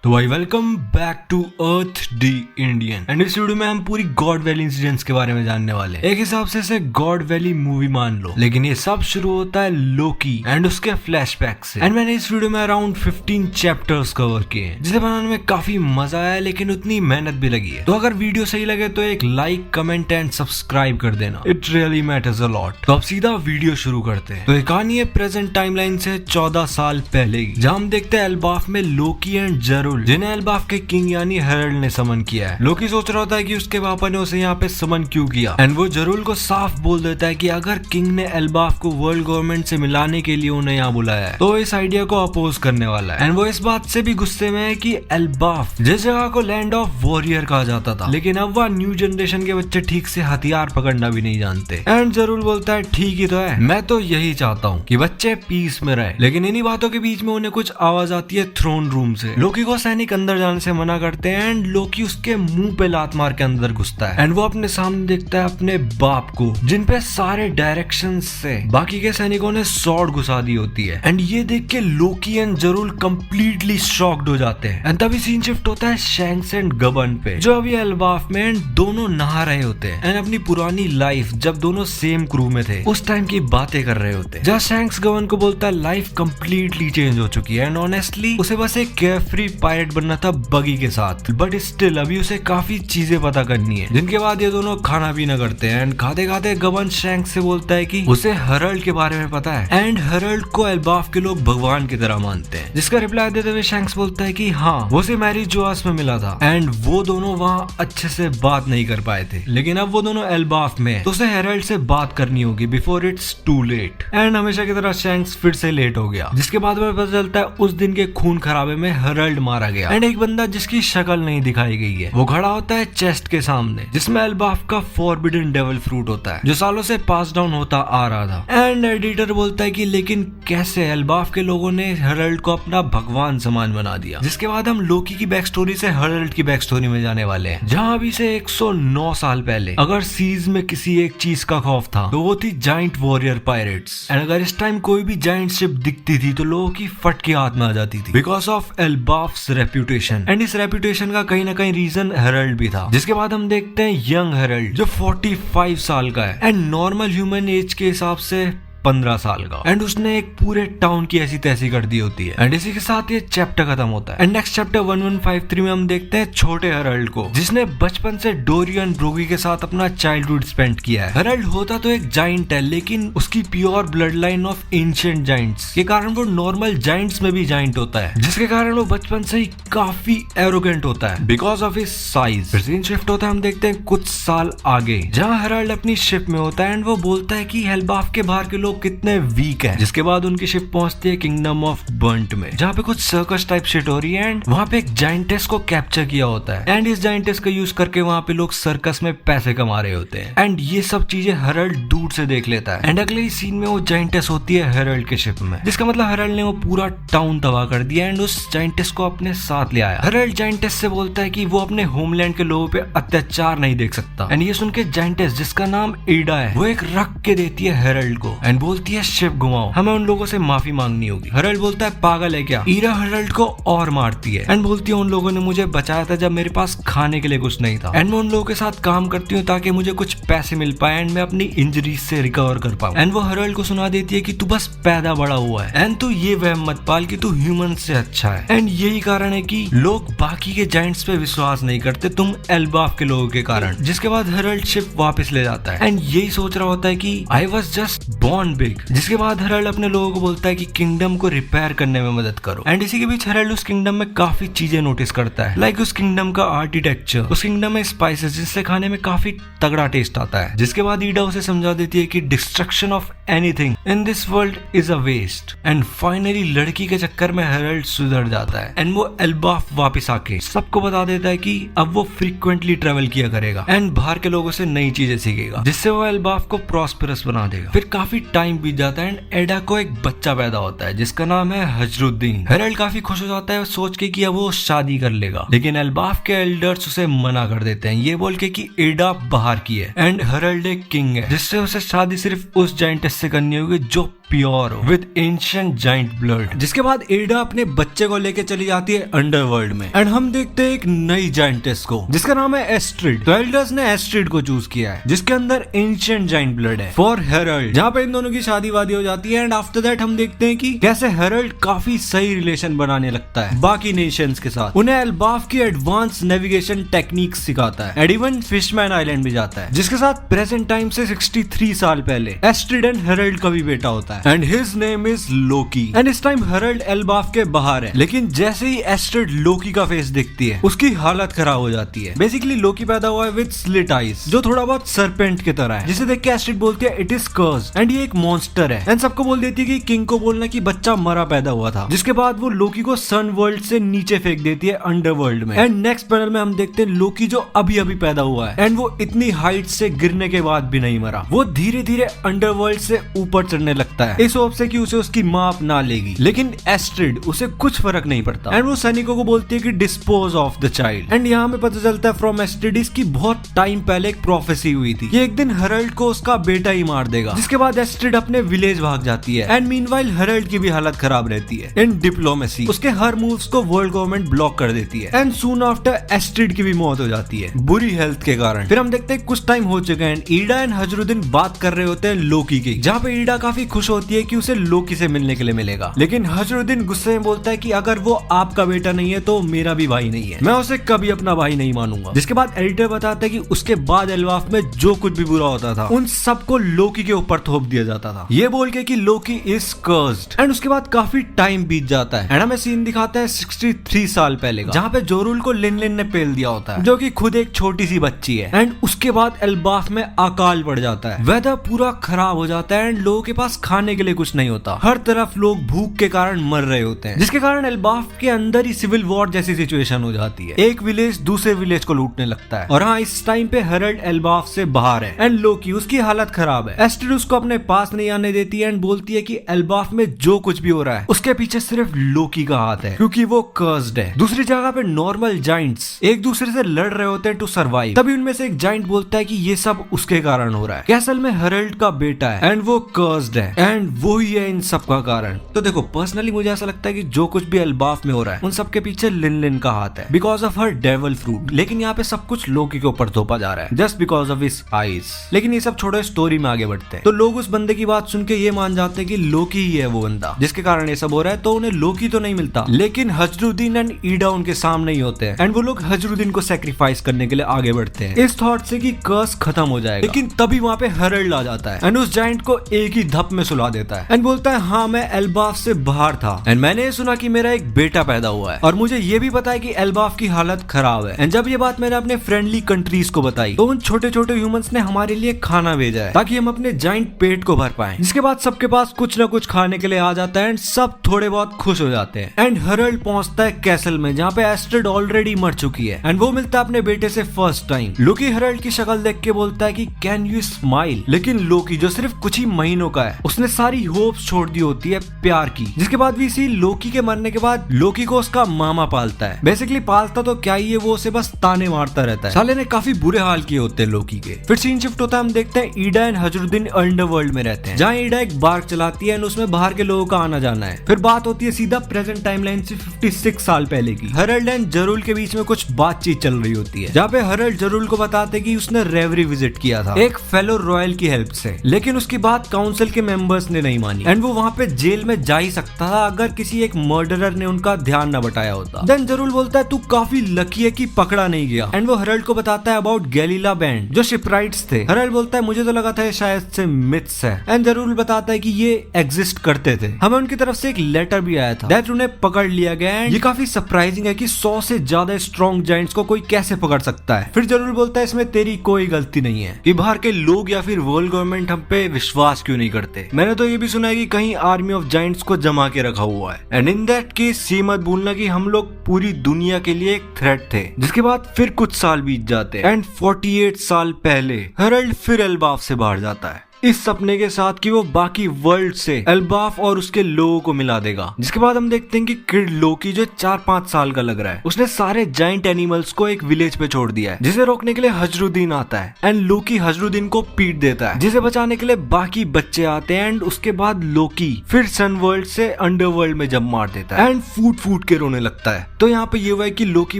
तो भाई welcome back to earth the Indian and इस वीडियो में हम पूरी गॉड वैली इंसिडेंट्स के बारे में जानने वाले हैं। एक हिसाब से इसे गॉड वैली मूवी मान लो, लेकिन ये सब शुरू होता है लोकी एंड उसके फ्लैशबैक से। एंड मैंने इस वीडियो में अराउंड 15 चैप्टर्स कवर किए हैं, जिसे बनाने में काफी मजा आया, लेकिन उतनी मेहनत भी लगी है। तो अगर वीडियो सही लगे तो एक लाइक, कमेंट एंड सब्सक्राइब कर देना, it really matters a lot. तो अब सीधा वीडियो शुरू करते हैं। तो ये कहानी है प्रेजेंट टाइमलाइन से 14 साल पहले की, जहाँ हम देखते हैं एल्बाफ में लोकी एंड जरूल, जिन्हें एल्बाफ के किंग यानी हेरल्ड ने समन किया है। लोकी सोच रहा होता है कि उसके पापा ने उसे यहाँ पे समन क्यों किया, एंड वो जरूल को साफ बोल देता है कि अगर किंग ने एल्बाफ को वर्ल्ड गवर्नमेंट से मिलाने के लिए उन्हें यहाँ बुलाया है तो इस आइडिया को अपोज करने वाला है। एंड वो इस बात से भी गुस्से में है कि एल्बाफ जिस जगह को लैंड ऑफ वॉरियर कहा जाता था, लेकिन अब वह न्यू जनरेशन के बच्चे ठीक से हथियार पकड़ना भी नहीं जानते। एंड जरूल बोलता है ठीक ही तो है, मैं तो यही चाहता हूँ कि बच्चे पीस में रहे। लेकिन इन्हीं बातों के बीच में उन्हें कुछ आवाज आती है थ्रोन रूम से। लोकी को सैनिक अंदर जाने से मना करते हैं एंड लोकी उसके मुंह पे लात मार के अंदर घुसता है। एंड वो अपने सामने देखता है अपने बाप को, जिन पे सारे डायरेक्शन से बाकी के सैनिकों ने सॉर्ड घुसा दी होती है। एंड ये देख के लोकी एंड जरूल कंप्लीटली शॉक्ड हो जाते हैं। एंड तभी सीन शिफ्ट होता है शैंक्स एंड गबन पे, जो अभी एल्बाफ में एंड दोनों नहा रहे होते हैं एंड अपनी पुरानी लाइफ जब दोनों सेम क्रू में थे उस टाइम की बातें कर रहे होते हैं। जहाँ शैंक्स गबन को बोलता है लाइफ कंप्लीटली चेंज हो चुकी है एंड ऑनेस्टली उसे बस एक केयरफ्री पायलट बनना था बगी के साथ, बट स्टिल अभी उसे काफी चीजें पता करनी है। जिनके बाद ये दोनों खाना पीना करते हैं एंड खाते खाते गबन शैंक्स से बोलता है कि उसे हेरल्ड के बारे में पता है एंड हेरल्ड को एल्बाफ के लोग भगवान की तरह मानते हैं। जिसका रिप्लाई देते हुए शैंक्स बोलता है कि हाँ, वो से मैरी जोआस में मिला था एंड वो दोनों वहाँ अच्छे से बात नहीं कर पाए थे, लेकिन अब वो दोनों एल्बाफ में, तो उसे हेरल्ड से बात करनी होगी before it's too late. And हमेशा की तरह शैंक्स फिर से लेट हो गया, जिसके बाद में पता चलता है उस दिन के खून खराबे में हेरल्ड मारा गया। एंड एक बंदा जिसकी शक्ल नहीं दिखाई गई है वो खड़ा होता है चेस्ट के सामने, जिसमें एल्बाफ का फॉरबिडन डेविल फ्रूट होता है, जो सालों से पास डाउन होता आ रहा था। एंड एडिटर बोलता है कि लेकिन कैसे एल्बाफ के लोगों ने हेरल्ड को अपना भगवान समान बना दिया। जिसके बाद हम लोकी की बैक स्टोरी से हेरल्ड की बैक स्टोरी में जाने वाले हैं, जहाँ अभी से 109 साल पहले अगर सीज में किसी एक चीज का खौफ था तो वो थी जाइंट वॉरियर पायरेट्स। एंड अगर इस टाइम कोई भी जाइंट शिप दिखती थी तो लोगों की फट के हाथ में आ जाती थी, बिकॉज ऑफ एल्बाफ्स रेप्यूटेशन। एंड इस रेप्यूटेशन का कहीं ना कहीं रीजन हेरल्ड भी था। जिसके बाद हम देखते हैं यंग हेरल्ड, जो 45 साल का है एंड नॉर्मल ह्यूमन एज के हिसाब से 15 साल का, एंड उसने एक पूरे टाउन की ऐसी तैसी कर दी होती है। एंड इसी के साथ ये चैप्टर खत्म होता है। एंड नेक्स्ट चैप्टर 1153 में हम देखते हैं छोटे हेरल्ड को, जिसने बचपन से डोरियन ब्रोगी के साथ अपना चाइल्डहुड स्पेंड किया है। हेरल्ड होता तो एक जाइंट है, लेकिन उसकी pure blood line of ancient Giants के कारण वो नॉर्मल जाइंट्स में भी जाइंट होता है, जिसके कारण वो बचपन से ही काफी एरोगेंट होता है बिकॉज ऑफ हिज साइज। फिर सीन शिफ्ट होता है, हम देखते हैं कुछ साल आगे, जहाँ हेरल्ड अपनी शिप में होता है एंड वो बोलता है कि एल्बाफ के बाहर के लोग कितने वीक हैं। जिसके बाद उनकी शिप पहुंचती है किंगडम ऑफ बर्ंट में, जहाँ पे कुछ सर्कस टाइप शिट हो रही है एंड वहाँ पे एक जाइंटेस को कैप्चर किया होता है एंड इस जाइंटेस का यूज करके वहाँ पे लोग सर्कस में पैसे कमा रहे होते हैं। एंड ये सब चीजें हेरल्ड दूर से देख लेता है एंड अगले ही सीन में वो जाइंटेस होती है हेरल्ड के शिप में, जिसका मतलब हेरल्ड ने वो पूरा टाउन तबाह कर दिया एंड उस जाइंटेस को अपने साथ ले आया। हेरल्ड जाइंटेस से बोलता है कि वो अपने होमलैंड के लोगों पे अत्याचार नहीं देख सकता। एंड ये सुन के जाइंटेस, जिसका नाम ईडा है, वो एक रख के देती है हेरल्ड को एंड बोलती है शिप घुमाओ, हमें उन लोगों से माफी मांगनी होगी। हेरल्ड बोलता है पागल है क्या। ईरा हेरल्ड को और मारती है एंड बोलती है उन लोगों ने मुझे बचाया था जब मेरे पास खाने के लिए कुछ नहीं था एंड मैं उन लोगों के साथ काम करती हूँ ताकि मुझे कुछ पैसे मिल पाए एंड मैं अपनी इंजरीज से रिकवर कर पाऊँ। एंड वो हेरल्ड को सुना देती है कि तू बस पैदा बड़ा हुआ है एंड तू ये वहम मत पाल कि तू ह्यूमन से अच्छा है। एंड यही कारण है कि लोग बाकी के जाइंट्स पे विश्वास नहीं करते, तुम एल्बाफ के लोगों के कारण। जिसके बाद हेरल्ड शिप वापस ले जाता है एंड यही सोच रहा होता है कि I was just born big. जिसके बाद हेरल्ड अपने लोगों को बोलता है कि किंगडम को रिपेयर करने में मदद करो। एंड इसी के बीच हेरल्ड उस किंगडम में काफी चीजें नोटिस करता है, लाइक उस किंगडम का आर्किटेक्चर, उस किंगडम में स्पाइसेस जिससे खाने में काफी तगड़ा टेस्ट आता है। जिसके बाद ईडा उसे समझा देती है कि destruction of anything in this world is a waste. And finally लड़की के चक्कर में हेरल्ड सुधर जाता है एंड वो एल्बाफ वापस आके सबको बता देता है कि अब वो फ्रीक्वेंटली ट्रेवल किया करेगा एंड बाहर के लोगों से नई चीजें सीखेगा, जिससे वो एल्बाफ को प्रॉस्पेरस बना देगा। फिर काफी टाइम बीत जाता है एंड एडा को एक बच्चा पैदा होता है जिसका नाम है हजरुद्दीन। हेरल्ड काफी खुश हो जाता है सोच के कि अब वो शादी कर लेगा, लेकिन एल्बाफ के एल्डर्स उसे मना कर देते हैं, ये बोल के कि एडा बाहर की है एंड हेरल्ड एक किंग है, जिससे उसे शादी सिर्फ उस जाइंटेस से करनी होगी जो प्योर हो विद एंशिएंट जाइंट ब्लड। जिसके बाद ईडा अपने बच्चे को लेके चली जाती है अंडरवर्ल्ड में एंड हम देखते हैं एक नई जाइंटेस को जिसका नाम है एस्ट्रिड। तो एल्डर्स ने एस्ट्रिड को चूज किया है जिसके अंदर एंशिएंट जाइंट ब्लड है फॉर हेरल्ड, जहाँ पे इन दोनों की शादी वादी हो जाती है। एंड आफ्टर दैट हम देखते हैं कि कैसे हेरल्ड काफी सही रिलेशन बनाने लगता है बाकी नेशंस के साथ, उन्हें एल्बाफ की एडवांस नेविगेशन टेक्निक सिखाता है एंड इवन फिशमैन आइलैंड भी जाता है जिसके साथ प्रेजेंट टाइम से 63 साल पहले एस्ट्रिड एंड हेरल्ड का भी बेटा होता है and his name is Loki. And इस टाइम हेरल्ड एल्बाफ के बाहर है, लेकिन जैसे ही एस्ट्रिड लोकी का फेस देखती है उसकी हालत खराब हो जाती है। बेसिकली लोकी पैदा हुआ है विद स्लिट आईज जो थोड़ा बहुत सरपेंट की तरह है, जिसे देख के एस्ट्रिड बोलती है इट इज कर्स्ड एंड ये एक मॉन्स्टर है एंड सबको बोल देती है कि किंग को बोलना कि बच्चा मरा पैदा हुआ था। जिसके बाद वो लोकी को सन वर्ल्ड से नीचे फेंक देती है अंडरवर्ल्ड में। एंड नेक्स्ट पैनल में हम देखते हैं लोकी जो अभी अभी पैदा हुआ है एंड वो इतनी हाइट से गिरने के बाद भी नहीं मरा, वो धीरे धीरे अंडरवर्ल्ड से ऊपर चढ़ने लगता है इस होप से कि उसे उसकी माँ अपना लेगी। लेकिन एस्ट्रिड उसे कुछ फर्क नहीं पड़ता एंड वो सैनिकों को बोलती है कि dispose of the child. And यहाँ में पता चलता है फ्रॉम एस्ट्रिडिस की बहुत टाइम पहले एक प्रोफेसी हुई थी कि एक दिन हेरल्ड को उसका बेटा ही मार देगा। जिसके बाद एस्ट्रिड अपने विलेज भाग जाती है एंड मीनवाइल हेरल्ड की भी हालत खराब रहती है इन डिप्लोमेसी, उसके हर मूव्स को वर्ल्ड गवर्नमेंट ब्लॉक कर देती है एंड सून आफ्टर एस्ट्रिड की भी मौत हो जाती है बुरी हेल्थ के कारण। फिर हम देखते हैं कुछ टाइम हो चुका है एंड ईडा एंड हजरुद्दीन बात कर रहे होते हैं लोकी की, जहाँ पे ईडा काफी खुश होती है कि उसे लोकी से मिलने के लिए मिलेगा। लेकिन हजरुद्दीन गुस्से में बोलता है कि अगर वो आपका बेटा नहीं है तो मेरा भी भाई नहीं है, मैं उसे कभी अपना भाई नहीं मानूंगा। जिसके बाद एडिटर बताता है कि उसके बाद एल्बाफ में जो कुछ भी बुरा होता था उन सबको लोकी के ऊपर थोप दिया जाता था, ये बोल के कि लोकी इज कर्स्ड। एंड उसके बाद काफी टाइम बीत जाता है एंड हमें सीन दिखाता है 63 साल पहले का, जहाँ पे जोरुल को लिन ने पेल दिया होता है जो कि खुद एक छोटी सी बच्ची है। एंड उसके बाद एल्बाफ में अकाल पड़ जाता है, वेदर पूरा खराब हो जाता है एंड लोगों के पास खाने के लिए कुछ नहीं होता, हर तरफ लोग भूख के कारण मर रहे होते हैं। जिसके कारण एल्बाफ के अंदर ही सिविल वॉर जैसी सिचुएशन हो जाती है, एक विलेज दूसरे विलेज को लूटने लगता है। और हाँ, इस टाइम पे हेरल्ड एल्बाफ से बाहर है एंड लोकी उसकी हालत खराब है। एस्ट्रिड उसको अपने पास नहीं आने देती है एंड बोलती है कि एल्बाफ में जो कुछ भी हो रहा है उसके पीछे सिर्फ लोकी का हाथ है क्योंकि वो कर्स्ड है। दूसरी जगह पे नॉर्मल जाइंट्स एक दूसरे से लड़ रहे होते हैं टू सर्वाइव, तभी उनमें से एक जाइंट बोलता है कि ये सब उसके कारण हो रहा है, कैसल में हेरल्ड का बेटा है एंड वो कर्स्ड है एंड वो ही है इन सब का कारण। तो देखो पर्सनली मुझे ऐसा लगता है कि जो कुछ भी एल्बाफ में हो रहा है उन सब के पीछे लिन का हाथ है because of her devil fruit. लेकिन यहाँ पे सब कुछ लोकी के ऊपर थोपा जा रहा है just because of his eyes. लेकिन ये सब छोड़ो, स्टोरी में आगे बढ़ते हैं। तो लोग उस बंदे की बात सुन के ये मान जाते हैं कि लोकी ही है वो बंदा जिसके कारण ये सब हो रहा है, तो उन्हें लोकी तो नहीं मिलता। लेकिन हजरुद्दीन एंड ईडा उनके सामने ही होते हैं एंड वो लोग हजरुद्दीन को सैक्रिफाइस करने के लिए आगे बढ़ते हैं इस थॉट से कि कर्स खत्म हो जाएगा। लेकिन तभी वहाँ पे हेरल्ड आ जाता है एंड उस जाइंट को एक ही धप में सुला देता है एंड बोलता है हाँ मैं एल्बाफ से बाहर था एंड मैंने सुना कि मेरा एक बेटा पैदा हुआ है और मुझे ये भी पता है कि एल्बाफ की हालत खराब है। एंड जब ये बात मैंने अपने फ्रेंडली कंट्रीज को बताई तो उन छोटे छोटे ह्यूमंस ने हमारे लिए खाना भेजा है ताकि हम अपने जाइंट पेट को भर पाएं। जिसके बाद सबके पास कुछ ना कुछ खाने के लिए आ जाता है एंड सब थोड़े बहुत खुश हो जाते हैं। एंड हेरल्ड पहुंचता है कैसल में जहाँ पे एस्ट्रिड ऑलरेडी मर चुकी है एंड वो मिलता है अपने बेटे से फर्स्ट टाइम। लोकी हेरल्ड की शक्ल देख के बोलता है कि कैन यू स्माइल। लेकिन लोकी जो सिर्फ कुछ ही महीनों का है उसने सारी होप्स छोड़ दी होती है प्यार की। जिसके बाद भी इसी लोकी के मरने के बाद लोकी को उसका मामा पालता है। बेसिकली पालता तो क्या ही है, वो उसे बस ताने मारता रहता है। साले ने काफी बुरे हाल किए होते हैं लोकी के। फिर सीन शिफ्ट होता है, हम देखते हैं ईडा एंड हजरुद्दीन अंडरवर्ल्ड में रहते हैं जहाँ ईडा एक बार्क चलाती है एंड उसमें बाहर के लोगों का आना जाना है। फिर बात होती है सीधा प्रेजेंट टाइमलाइन से 56 साल पहले की। हेरल्ड एंड जरूल के बीच में कुछ बातचीत चल रही होती है जहाँ पे हेरल्ड जरूल को बताते कि उसने रेवरी विजिट किया था एक फेलो रॉयल की हेल्प से, लेकिन उसकी बात काउंसिल के मेंबर्स ने नहीं मानी एंड वो वहाँ पे जेल में जा ही सकता था अगर किसी एक मर्डरर ने उनका ध्यान न बटाया होता। देन जरूल बोलता है तू काफी लकी है कि पकड़ा नहीं गया एंड वो हेरल्ड को बताता है अबाउट गैलीला बैंड जो शिपराइट्स थे। हेरल्ड बोलता है मुझे तो लगा था शायद से मिथ्स है एंड जरूल बताता है कि ये एग्जिस्ट करते थे, हमें उनकी तरफ से एक लेटर भी आया था दैट उन्हें पकड़ लिया गया है। ये काफी सरप्राइजिंग है कि 100 से ज्यादा स्ट्रॉन्ग जाइंट्स को कोई कैसे पकड़ सकता है। फिर जरूल बोलता है इसमें तेरी कोई गलती नहीं है कि बाहर के लोग या फिर वर्ल्ड गवर्नमेंट हम पे विश्वास क्यों नहीं करते। मैंने तो ये भी सुना है कि कहीं आर्मी ऑफ जाइंट्स को जमा के रखा हुआ है एंड इन दैट केस ये मत भूलना कि हम लोग पूरी दुनिया के लिए एक थ्रेट थे। जिसके बाद फिर कुछ साल बीत जाते हैं एंड 48 साल पहले हेरल्ड फिर एल्बाफ से बाहर जाता है इस सपने के साथ कि वो बाकी वर्ल्ड से एल्बाफ और उसके लोगों को मिला देगा। जिसके बाद हम देखते हैं कि किड लोकी जो 4-5 साल का लग रहा है, उसने सारे जाइंट एनिमल्स को एक विलेज पे छोड़ दिया है, जिसे रोकने के लिए हजरुद्दीन आता है एंड लोकी हजरुद्दीन को पीट देता है, जिसे बचाने के लिए बाकी बच्चे आते हैं एंड उसके बाद लोकी फिर सन वर्ल्ड से अंडरवर्ल्ड में जंप मार देता है एंड फूट के रोने लगता है। तो यहाँ पे ये हुआ है कि लोकी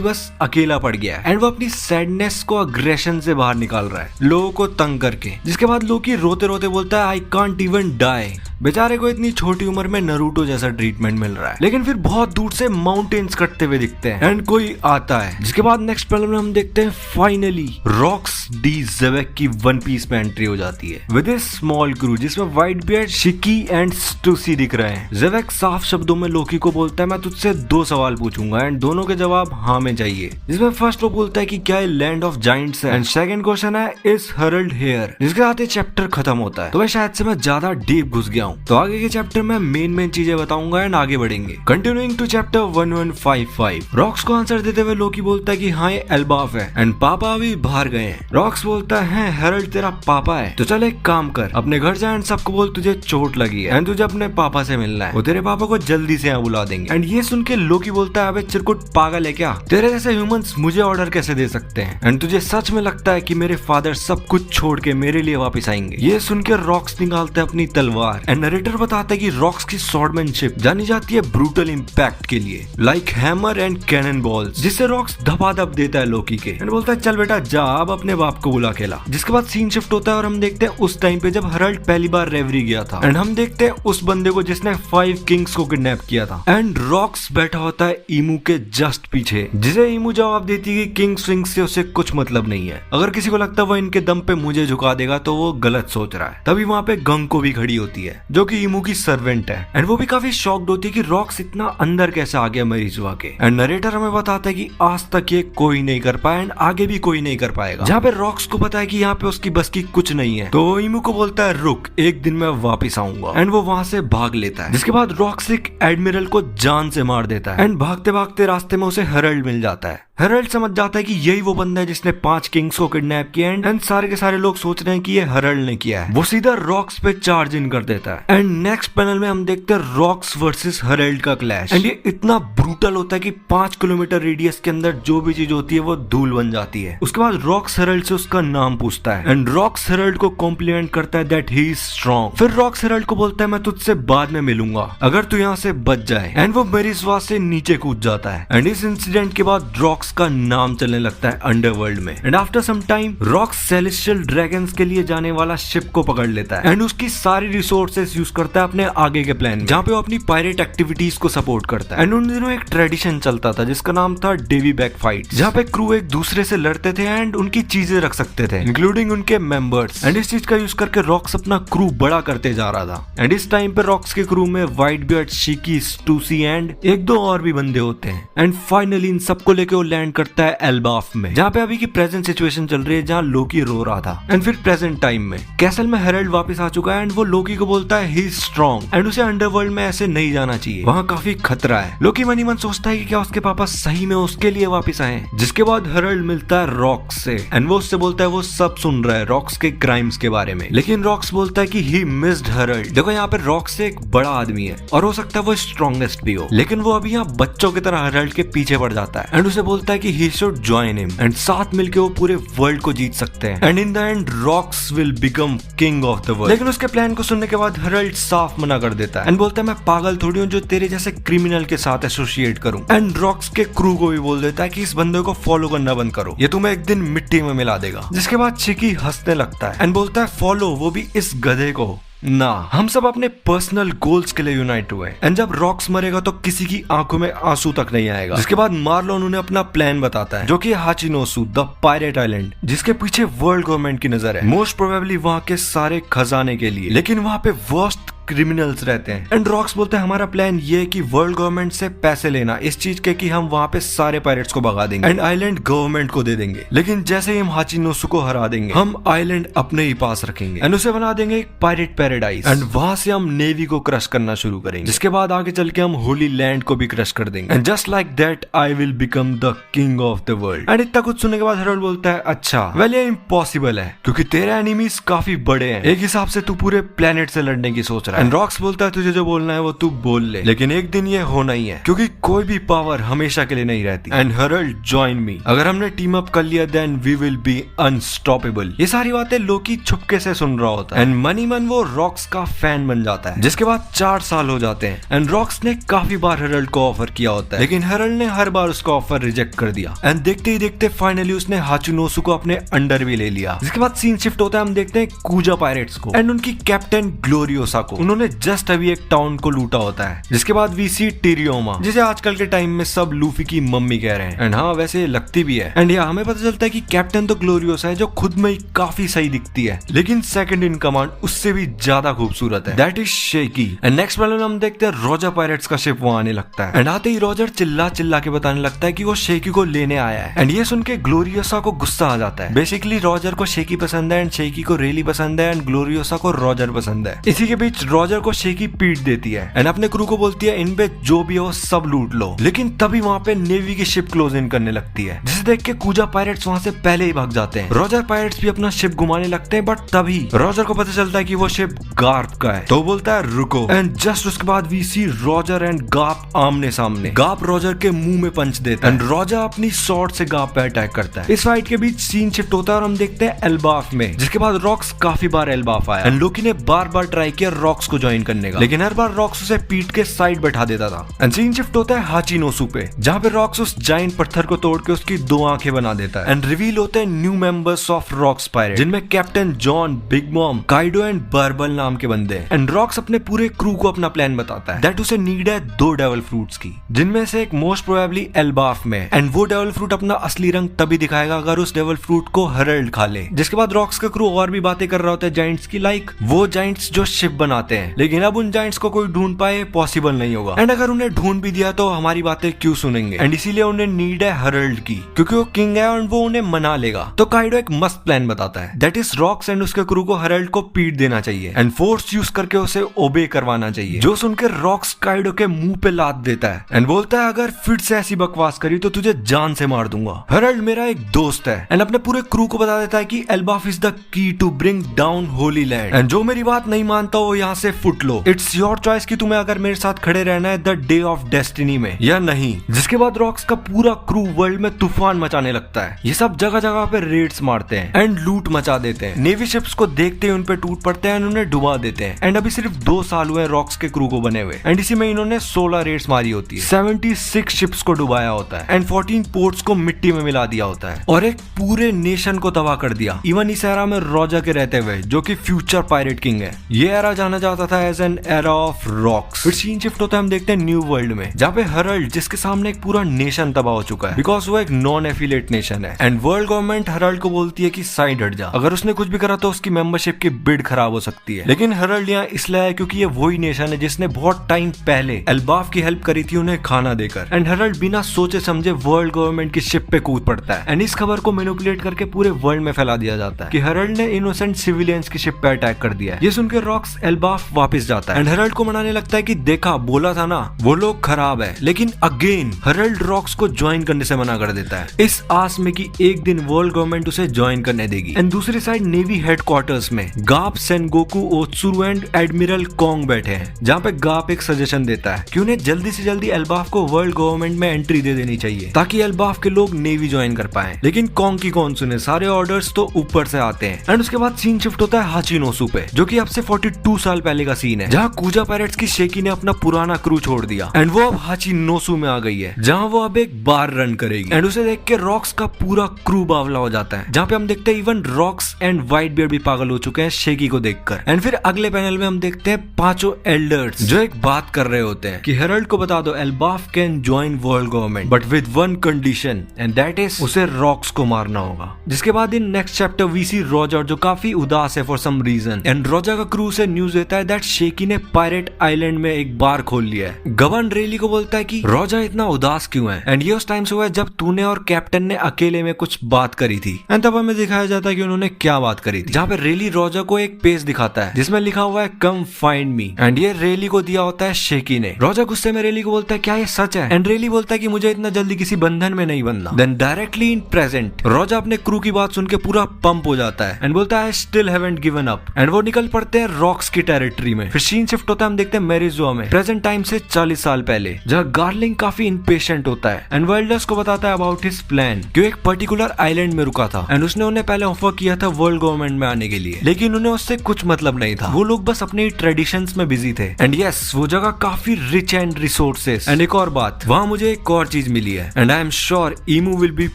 बस अकेला पड़ गया है एंड वो अपनी सैडनेस को अग्रेशन से बाहर निकाल रहा है, लोगों को तंग करके। जिसके बाद लोकी रोते रोते बोलता है आई कांट इवन डाई। बेचारे को इतनी छोटी उम्र में नरूटो जैसा ट्रीटमेंट मिल रहा है, लेकिन फिर बहुत दूर से माउंटेन्स कटते हुए दिखते हैं एंड कोई आता है। जिसके बाद नेक्स्ट पैनल में हम देखते हैं फाइनली रॉक्स डी ज़ेवेक की वन पीस में एंट्री हो जाती है विद ए स्मॉल क्रू, जिसमें व्हाइट बियर्ड, शिकी एंड स्टूसी दिख रहे हैं। ज़ेवेक साफ शब्दों में लोकी को बोलता है मैं तुझसे 2 सवाल पूछूंगा एंड दोनों के जवाब हाँ में चाहिए। जिसमें फर्स्ट वो बोलता है कि क्या लैंड ऑफ जाइंट्स है एंड सेकंड क्वेश्चन है इज हरल्ड हियर। जिसके साथ ये चैप्टर खत्म होता है। तो मैं शायद से मैं ज्यादा डीप घुस गया हूँ, तो आगे के चैप्टर में मेन चीजें बताऊंगा एंड आगे बढ़ेंगे। Continuing to chapter 1155। रॉक्स को आंसर देते हुए लोकी बोलता है कि हाँ ये एल्बाफ है एंड पापा अभी बाहर गए हैं। रॉक्स बोलता है हेरल्ड तेरा पापा है, तो चल एक काम कर, अपने घर जा एंड सबको बोल तुझे चोट लगी है एंड तुझे अपने पापा से मिलना है, वो तेरे पापा को जल्दी से यहाँ बुला देंगे। एंड ये सुन के लोकी बोलता है अबे चिरकुट पागल है क्या, तेरे जैसे ह्यूमंस मुझे ऑर्डर कैसे दे सकते हैं एंड तुझे सच में लगता है कि मेरे फादर सब कुछ छोड़ के मेरे लिए वापस आएंगे। ये सुन के रॉक्स निकालता है अपनी तलवार एंड नरेटर बताता है कि रॉक्स की स्वॉर्डमैनशिप जानी जाती है ब्रूटल इंपैक्ट के लिए, like hammer and cannon balls, जिससे रॉक्स धपाधप देता है लोकी के एंड बोलता है चल बेटा जा अब अपने बाप को बुला के ला। जिसके बाद सीन शिफ्ट होता है और हम देखते हैं उस टाइम पे जब हरल्ड पहली बार रेवरी गया था एंड हम देखते हैं उस बंदे को जिसने 5 किंग्स को किडनैप किया था एंड रॉक्स बैठा होता है ईमू के जस्ट पीछे, जिसे ईमू जवाब देती है कि किंग स्विंग से उसे कुछ मतलब नहीं है, अगर किसी को लगता है वो इनके दम पे मुझे झुका देगा तो वो गलत सोच रहा है। तभी वहाँ पे गंग को भी खड़ी होती है जो कि ईमू की सर्वेंट है एंड वो भी काफी शॉक्ड होती है कि रॉक्स इतना अंदर कैसे आ गया मरीजुआ के। एंड नरेटर हमें बताता है कि आज तक ये कोई नहीं कर पाया एंड आगे भी कोई नहीं कर पाएगा। जहाँ पे रॉक्स को पता है कि यहाँ पे उसकी बस की कुछ नहीं है, तो ईमू को बोलता है रुक एक दिन मैं वापिस आऊंगा एंड वो वहाँ से भाग लेता है। जिसके बाद रॉक्स एक एडमिरल को जान से मार देता है एंड भागते भागते रास्ते में उसे हेरल्ड मिल जाता है। हेरल्ड समझ जाता है कि यही वो बंदा है जिसने 5 किंग्स को किडनैप किया एंड सारे के सारे लोग सोच रहे हैं कि ये हेरल्ड ने किया है। वो सीधा रॉक्स पे चार्ज इन कर देता है एंड नेक्स्ट पैनल में हम देखते हैं रॉक्स वर्सेस हेरल्ड का क्लैश एंड ये इतना ब्रूटल होता है कि 5 किलोमीटर रेडियस के अंदर जो भी चीज होती है वो धूल बन जाती है। उसके बाद रॉक्स हेरल्ड से उसका नाम पूछता है एंड रॉक्स हेरल्ड को कॉम्प्लीमेंट करता है दैट ही इज स्ट्रॉन्ग। फिर रॉक्स हेरल्ड को बोलता है मैं तुझसे बाद में मिलूंगा अगर तू यहाँ से बच जाए एंड वो मेरिस्वा से नीचे कूद जाता है एंड इस इंसिडेंट के बाद रॉक्स का नाम चलने लगता है अंडरवर्ल्ड में and after some time Rocks celestial dragons के लिए जाने वाला शिप को पकड़ लेता है एंड उसकी सारी रिसोर्सेस यूज करता है अपने आगे के प्लान में, जहाँ पे वो अपनी पायरेट एक्टिविटीज को सपोर्ट करता है। एंड उन दिनों एक ट्रेडिशन चलता था जिसका नाम था डेवी बैक फाइट, जहाँ पे क्रू एक दूसरे से लड़ते थे एंड उनकी चीजें रख सकते थे इंक्लूडिंग उनके मेंबर्स एंड इस चीज का यूज करके रॉक्स अपना क्रू बड़ा करते जा रहा था। एंड इस टाइम पे रॉक्स के क्रू में व्हाइट बियर्ड, शिकी, स्टूसी एंड 1-2 और भी बंदे होते हैं एंड फाइनली इन सबको लेके वो लैंड करता है एल्बाफ में, जहाँ पे अभी की प्रेजेंट सिचुएशन चल रही है जहाँ लोकी रो रहा था। एंड फिर प्रेजेंट टाइम में कैसल में हेरल्ड वापस आ चुका है एंड वो लोकी को बोलता है ही इज स्ट्रॉन्ग एंड उसे अंडरवर्ल्ड में ऐसे नहीं जाना चाहिए, वहाँ काफी खतरा है। लोकी मनी मन सोचता है कि क्या उसके पापा सही में उसके लिए वापस आए। जिसके बाद हेरल्ड मिलता है रॉक्स से एंड वो उससे बोलता है वो सब सुन रहा है रॉक्स के क्राइम्स के बारे में, लेकिन रॉक्स बोलता है कि ही मिस्ड हेरल्ड। देखो यहाँ पे रॉक्स एक बड़ा आदमी है और हो सकता है वो स्ट्रॉन्गेस्ट भी हो, लेकिन वो अभी यहाँ बच्चों की तरह हेरल्ड के पीछे पड़ जाता है एंड उसे बोलता है कि he should join him and साथ मिलके वो पूरे वर्ल्ड को जीत सकते हैं and in the end rocks will become king of the world. लेकिन उसके प्लान को सुनने के बाद हेरल्ड साफ मना कर देता है एंड बोलता है मैं पागल थोड़ी हूँ जो तेरे जैसे क्रिमिनल के साथ एसोसिएट करूं। एंड रॉक्स के क्रू को भी बोल देता है कि इस बंदे को फॉलो करना बंद करो, ये तुम्हें एक दिन मिट्टी में मिला देगा। जिसके बाद शिकी हंसने लगता है एंड बोलता है फॉलो, वो भी इस गधे को ना, हम सब अपने पर्सनल गोल्स के लिए यूनाइट हुए एंड जब रॉक्स मरेगा तो किसी की आंखों में आंसू तक नहीं आएगा। जिसके बाद मार्लोन उन्हें अपना प्लान बताता है जो कि हाचिनोसु द पायरेट आइलैंड, जिसके पीछे वर्ल्ड गवर्नमेंट की नजर है, मोस्ट प्रोबेबली वहाँ के सारे खजाने के लिए। लेकिन वहाँ पे वर्स्ट क्रिमिनल्स रहते हैं। एंड रॉक्स बोलते हैं हमारा प्लान ये है कि वर्ल्ड गवर्नमेंट से पैसे लेना इस चीज के कि हम वहाँ पे सारे पायरेट्स को भगा देंगे एंड आइलैंड गवर्नमेंट को दे देंगे, लेकिन जैसे ही हम हाचिनोसु को हरा देंगे हम आइलैंड अपने ही पास रखेंगे एंड उसे बना देंगे एक पायरेट पैराडाइज एंड वहां से हम नेवी को क्रश करना शुरू करेंगे, जिसके बाद आगे चल के हम होली लैंड को भी क्रश कर देंगे and just like that I will become the king of the world. And इतना कुछ सुनने के बाद हेरोल्ड बोलता है अच्छा वेल ये इम्पॉसिबल है क्योंकि तेरे एनिमीज काफी बड़े हैं, एक हिसाब से तू पूरे प्लेनेट से लड़ने की सोच रहा है। एंड रॉक्स बोलता है तुझे जो बोलना है वो तू बोल ले, लेकिन एक दिन ये होना ही है क्योंकि कोई भी पावर हमेशा के लिए नहीं रहती। एंड हेरोल्ड जॉइन मी, अगर हमने टीम अप कर लिया then we will be unstoppable. ये सारी बातें लोकी छुपके से सुन रहा होता है एंड मनी मन वो रॉक्स का फैन बन जाता है। जिसके बाद 4 साल हो जाते हैं एंड रॉक्स ने काफी बार हेरोल्ड को ऑफर किया होता है, लेकिन हेरोल्ड ने हर बार उसका ऑफर रिजेक्ट कर दिया एंड देखते ही देखते फाइनली उसने हाचिनोसु को अपने अंडर भी ले लिया। जिसके बाद सीन शिफ्ट होता है, हम देखते हैं कूजा पायरेट्स को एंड उनकी कैप्टन ग्लोरियोसा को। उन्होंने जस्ट अभी एक टाउन को लूटा होता है। जिसके बाद वी सी टिरियोमा, जिसे आजकल के टाइम में सब लूफी की मम्मी कह रहे हैं एंड हाँ वैसे लगती भी है। एंड हमें पता चलता है कि कैप्टन तो ग्लोरियोसा है जो खुद में ही काफी सही दिखती है, लेकिन सेकंड इन कमांड उससे भी ज्यादा खूबसूरत है, that is shaky. And next वाले हम देखते हैं रॉजर पायरेट्स का शिप वहां आने लगता है एंड आते ही रॉजर चिल्ला चिल्ला के बताने लगता है कि वो शेकी को लेने आया है एंड ये सुन के ग्लोरियोसा को गुस्सा आ जाता है। बेसिकली रॉजर को शेकी पसंद है एंड शेकी को रेली पसंद है एंड ग्लोरियोसा को रॉजर पसंद है। इसी के बीच रॉजर को शेकी पीट देती है एंड अपने क्रू को बोलती है इन पे जो भी हो सब लूट लो, लेकिन तभी वहाँ पे नेवी की शिप क्लोज इन करने लगती है, जिसे देख के कूजा पायरेट्स वहाँ से पहले ही भाग जाते हैं। रॉजर पायरेट्स भी अपना शिप घुमाने लगते हैं, बट तभी रॉजर को पता चलता है कि वो शिप गार्प का है, तो वो बोलता है रुको एंड जस्ट उसके बाद we see Roger and Garp आमने सामने। गार्प रॉजर के मुंह में पंच देता है एंड रॉजर अपनी शॉर्ट से गार्प पे अटैक करता है। इस फाइट के बीच सीन शिफ्ट होता है और हम देखते हैं एल्बाफ में, जिसके बाद रॉक्स काफी बार एल्बाफ आया एंड लोकी ने बार बार ट्राई किया रॉक्स को ज्वाइन करने का, लेकिन हर बार रॉक्स उसे पीट के साइड बैठा देता था। एंड सीन शिफ्ट होता है हाचिनोसु पे, जहाँ पे रॉक्स उस जायंट पत्थर को तोड़ के उसकी 2 आंखें बना देता है एंड रिवील होते हैं new members of Rocks pirate, जिनमें captain John, Big Mom, Kaido and बर्बल नाम के बंदे हैं। एंड रॉक्स अपने पूरे क्रू को अपना प्लान बताता है दैट उसे नीड है 2 डेविल फ्रूट्स की, जिनमें से एक मोस्ट प्रोबेबली एल्बाफ में एंड वो डेविल फ्रूट अपना असली रंग तभी दिखाएगा अगर उस डेविल फ्रूट को हेरोल्ड खा ले। जिसके बाद रॉक्स का क्रू और भी बातें कर रहा होता है जायंट्स की, लाइक वो जायंट्स जो शिप बनाते हैं, लेकिन अब उन जायंट्स को कोई ढूंढ पाए पॉसिबल नहीं होगा एंड अगर उन्हें ढूंढ भी दिया तो हमारी बातें क्यों सुनेंगे एंड इसीलिए उन्हें नीड है हेरोल्ड की क्योंकि वो किंग है और वो उन्हें मना लेगा। तो काइडो एक मस्त प्लान बताता है दैट इज रॉक्स एंड उसके क्रू को हेरोल्ड को पीट देना चाहिए एंड फोर्स यूज करके उसे ओबे करवाना चाहिए, जो सुनकर रॉक्स काइडो के मुंह पे लात देता है एंड बोलता है अगर फिर से ऐसी बकवास करी तो तुझे जान से मार दूंगा। हेरोल्ड मेरा एक दोस्त है एंड अपने पूरे क्रू को बता देता है कि Elbaf is the key to bring down Holy Land and जो मेरी बात नहीं मानता वो यहाँ से फुट लो, इट्स योर चॉइस कि तुम्हें अगर मेरे साथ खड़े रहना है द डे ऑफ डेस्टिनी में या नहीं। जिसके बाद रॉक्स का पूरा क्रू वर्ल्ड में तूफान मचाने लगता है, ये सब जगह जगह पे रेड्स मारते हैं एंड लूट मचा देते हैं। नेवी शिप्स को देखते ही उन पे टूट पड़ते हैं एंड उन्हें डुबा देते हैं एंड अभी सिर्फ 2 साल हुए रॉक्स के क्रू को बने हुए एंड इसी में इन्होंने 16 रेड्स मारी होती है, 76 शिप्स को डुबाया होता है एंड 14 पोर्ट्स को मिट्टी में मिला दिया होता है और एक पूरे नेशन को तबाह कर दिया, इवन इस एरा में रॉजर के रहते हुए जो कि फ्यूचर पायरेट किंग है। ये एरा जाना जाता था as an era of Rocks. फिर सीन शिफ्ट होता है, हम देखते हैं न्यू वर्ल्ड में, जहाँ पे हेरोल्ड जिसके सामने एक पूरा नेशन तबाह हो चुका है बिकॉज वो एक नॉन एफिलिएट नेशन है एंड वर्ल्ड गवर्नमेंट हेरोल्ड को बोलती है कि साइड हट जा, अगर उसने कुछ भी करा तो उसकी मेंबरशिप की बिड खराब हो सकती है। लेकिन हेरोल्ड यहाँ इसलिए है क्योंकि ये वही नेशन है जिसने बहुत टाइम पहले एल्बाफ की हेल्प करी थी उन्हें खाना देकर एंड हेरोल्ड बिना सोचे समझे वर्ल्ड गवर्नमेंट की शिप पे कूद पड़ता है एंड इस खबर को मैनिपुलेट करके पूरे वर्ल्ड में फैला दिया जाता है कि हेरोल्ड ने इनोसेंट सिविलियंस की शिप पे अटैक कर दिया है। ये सुनकर रॉक्स एल्बाफ वापस जाता है एंड हेरोल्ड को मनाने लगता है कि देखा बोला था ना वो लोग खराब है, लेकिन अगेन हेरोल्ड रॉक्स को ज्वाइन करने से मना कर देता है इस आस में कि एक दिन वर्ल्ड गवर्नमेंट उसे ज्वाइन करने देगी। एंड दूसरी साइड नेवी हेडक्वार्टर्स में Garp, Sengoku, Otsuru and admiral Kong बैठे हैं, जहाँ पे गाप एक सजेशन देता है कि उन्हें जल्दी से जल्दी एल्बाफ को वर्ल्ड गवर्नमेंट में एंट्री दे देनी चाहिए ताकि एल्बाफ के लोग नेवी ज्वाइन कर पाए। लेकिन कोंग की कौन सुने, सारे ऑर्डर्स तो ऊपर से आते हैं। एंड उसके बाद सीन शिफ्ट होता है हाचिनोसु पे, जो कि अब से 42 साल पहले का सीन है, जहाँ कूजा पायरेट्स की शेकी ने अपना पुराना क्रू छोड़ दिया एंड वो अब हाचिनोसु में आ गई है, जहाँ वो अब एक बार रन करेगी। एंड उसे देख के रॉक्स का पूरा क्रू बावला हो जाता है, जहाँ पे हम देखते हैं even rocks and white beard भी पागल हो चुके हैं शेकी को देखकर। एंड फिर अगले पैनल में हम देखते हैं 5 एल्डर्स जो एक बात कर रहे होते हैं कि हेरोल्ड को बता दो Elbaf can join world government but with one condition and that is उसे रॉक्स को मारना होगा। जिसके बाद in next chapter we see Roger जो काफी उदास है for some reason and Roger का क्रू से न्यूज देता है है दैट शेकी ने पायरेट आइलैंड में एक बार खोल लिया है। गवर्न रेली को बोलता है कि रॉजर इतना उदास क्यों है, एंड ये उस टाइम से हुआ है जब तूने और कैप्टन ने अकेले में कुछ बात करी थी। एंड तब हमें दिखाया जाता है कि उन्होंने क्या बात करी थी, जहाँ पे रेली रॉजर को एक पेज दिखाता है जिसमें लिखा हुआ है कम फाइंड मी, एंड ये रेली को दिया होता है शेकी ने। रॉजर गुस्से में रेली को बोलता है क्या ये सच है, एंड रेली बोलता है कि मुझे इतना जल्दी किसी बंधन में नहीं बनना। Then directly in present Roger अपने क्रू की बात सुन के पूरा पंप हो जाता है एंड बोलता है still haven't given up, and वो निकल पड़ते हैं रॉक्स की टेरिटरी में। फिर सीन शिफ्ट होता है, हम देखते हैं मैरिजुआ में प्रेजेंट टाइम से 40 साल पहले, जहाँ गार्लिंग काफी इम्पेशेंट होता है एंड वर्ल्डर्स को बताता है अबाउट हिज प्लान कि एक पर्टिकुलर आइलैंड में रुका था एंड उसने उन्हें पहले ऑफर किया था वर्ल्ड गवर्नमेंट में आने के लिए, लेकिन उन्हें उससे कुछ मतलब नहीं था। वो लोग बस अपने ट्रेडिशंस में बिजी थे। एंड यस, वो जगह काफी रिच एंड रिसोर्सेस। एंड एक और बात, वहाँ मुझे एक और चीज मिली है and I am sure Imu will be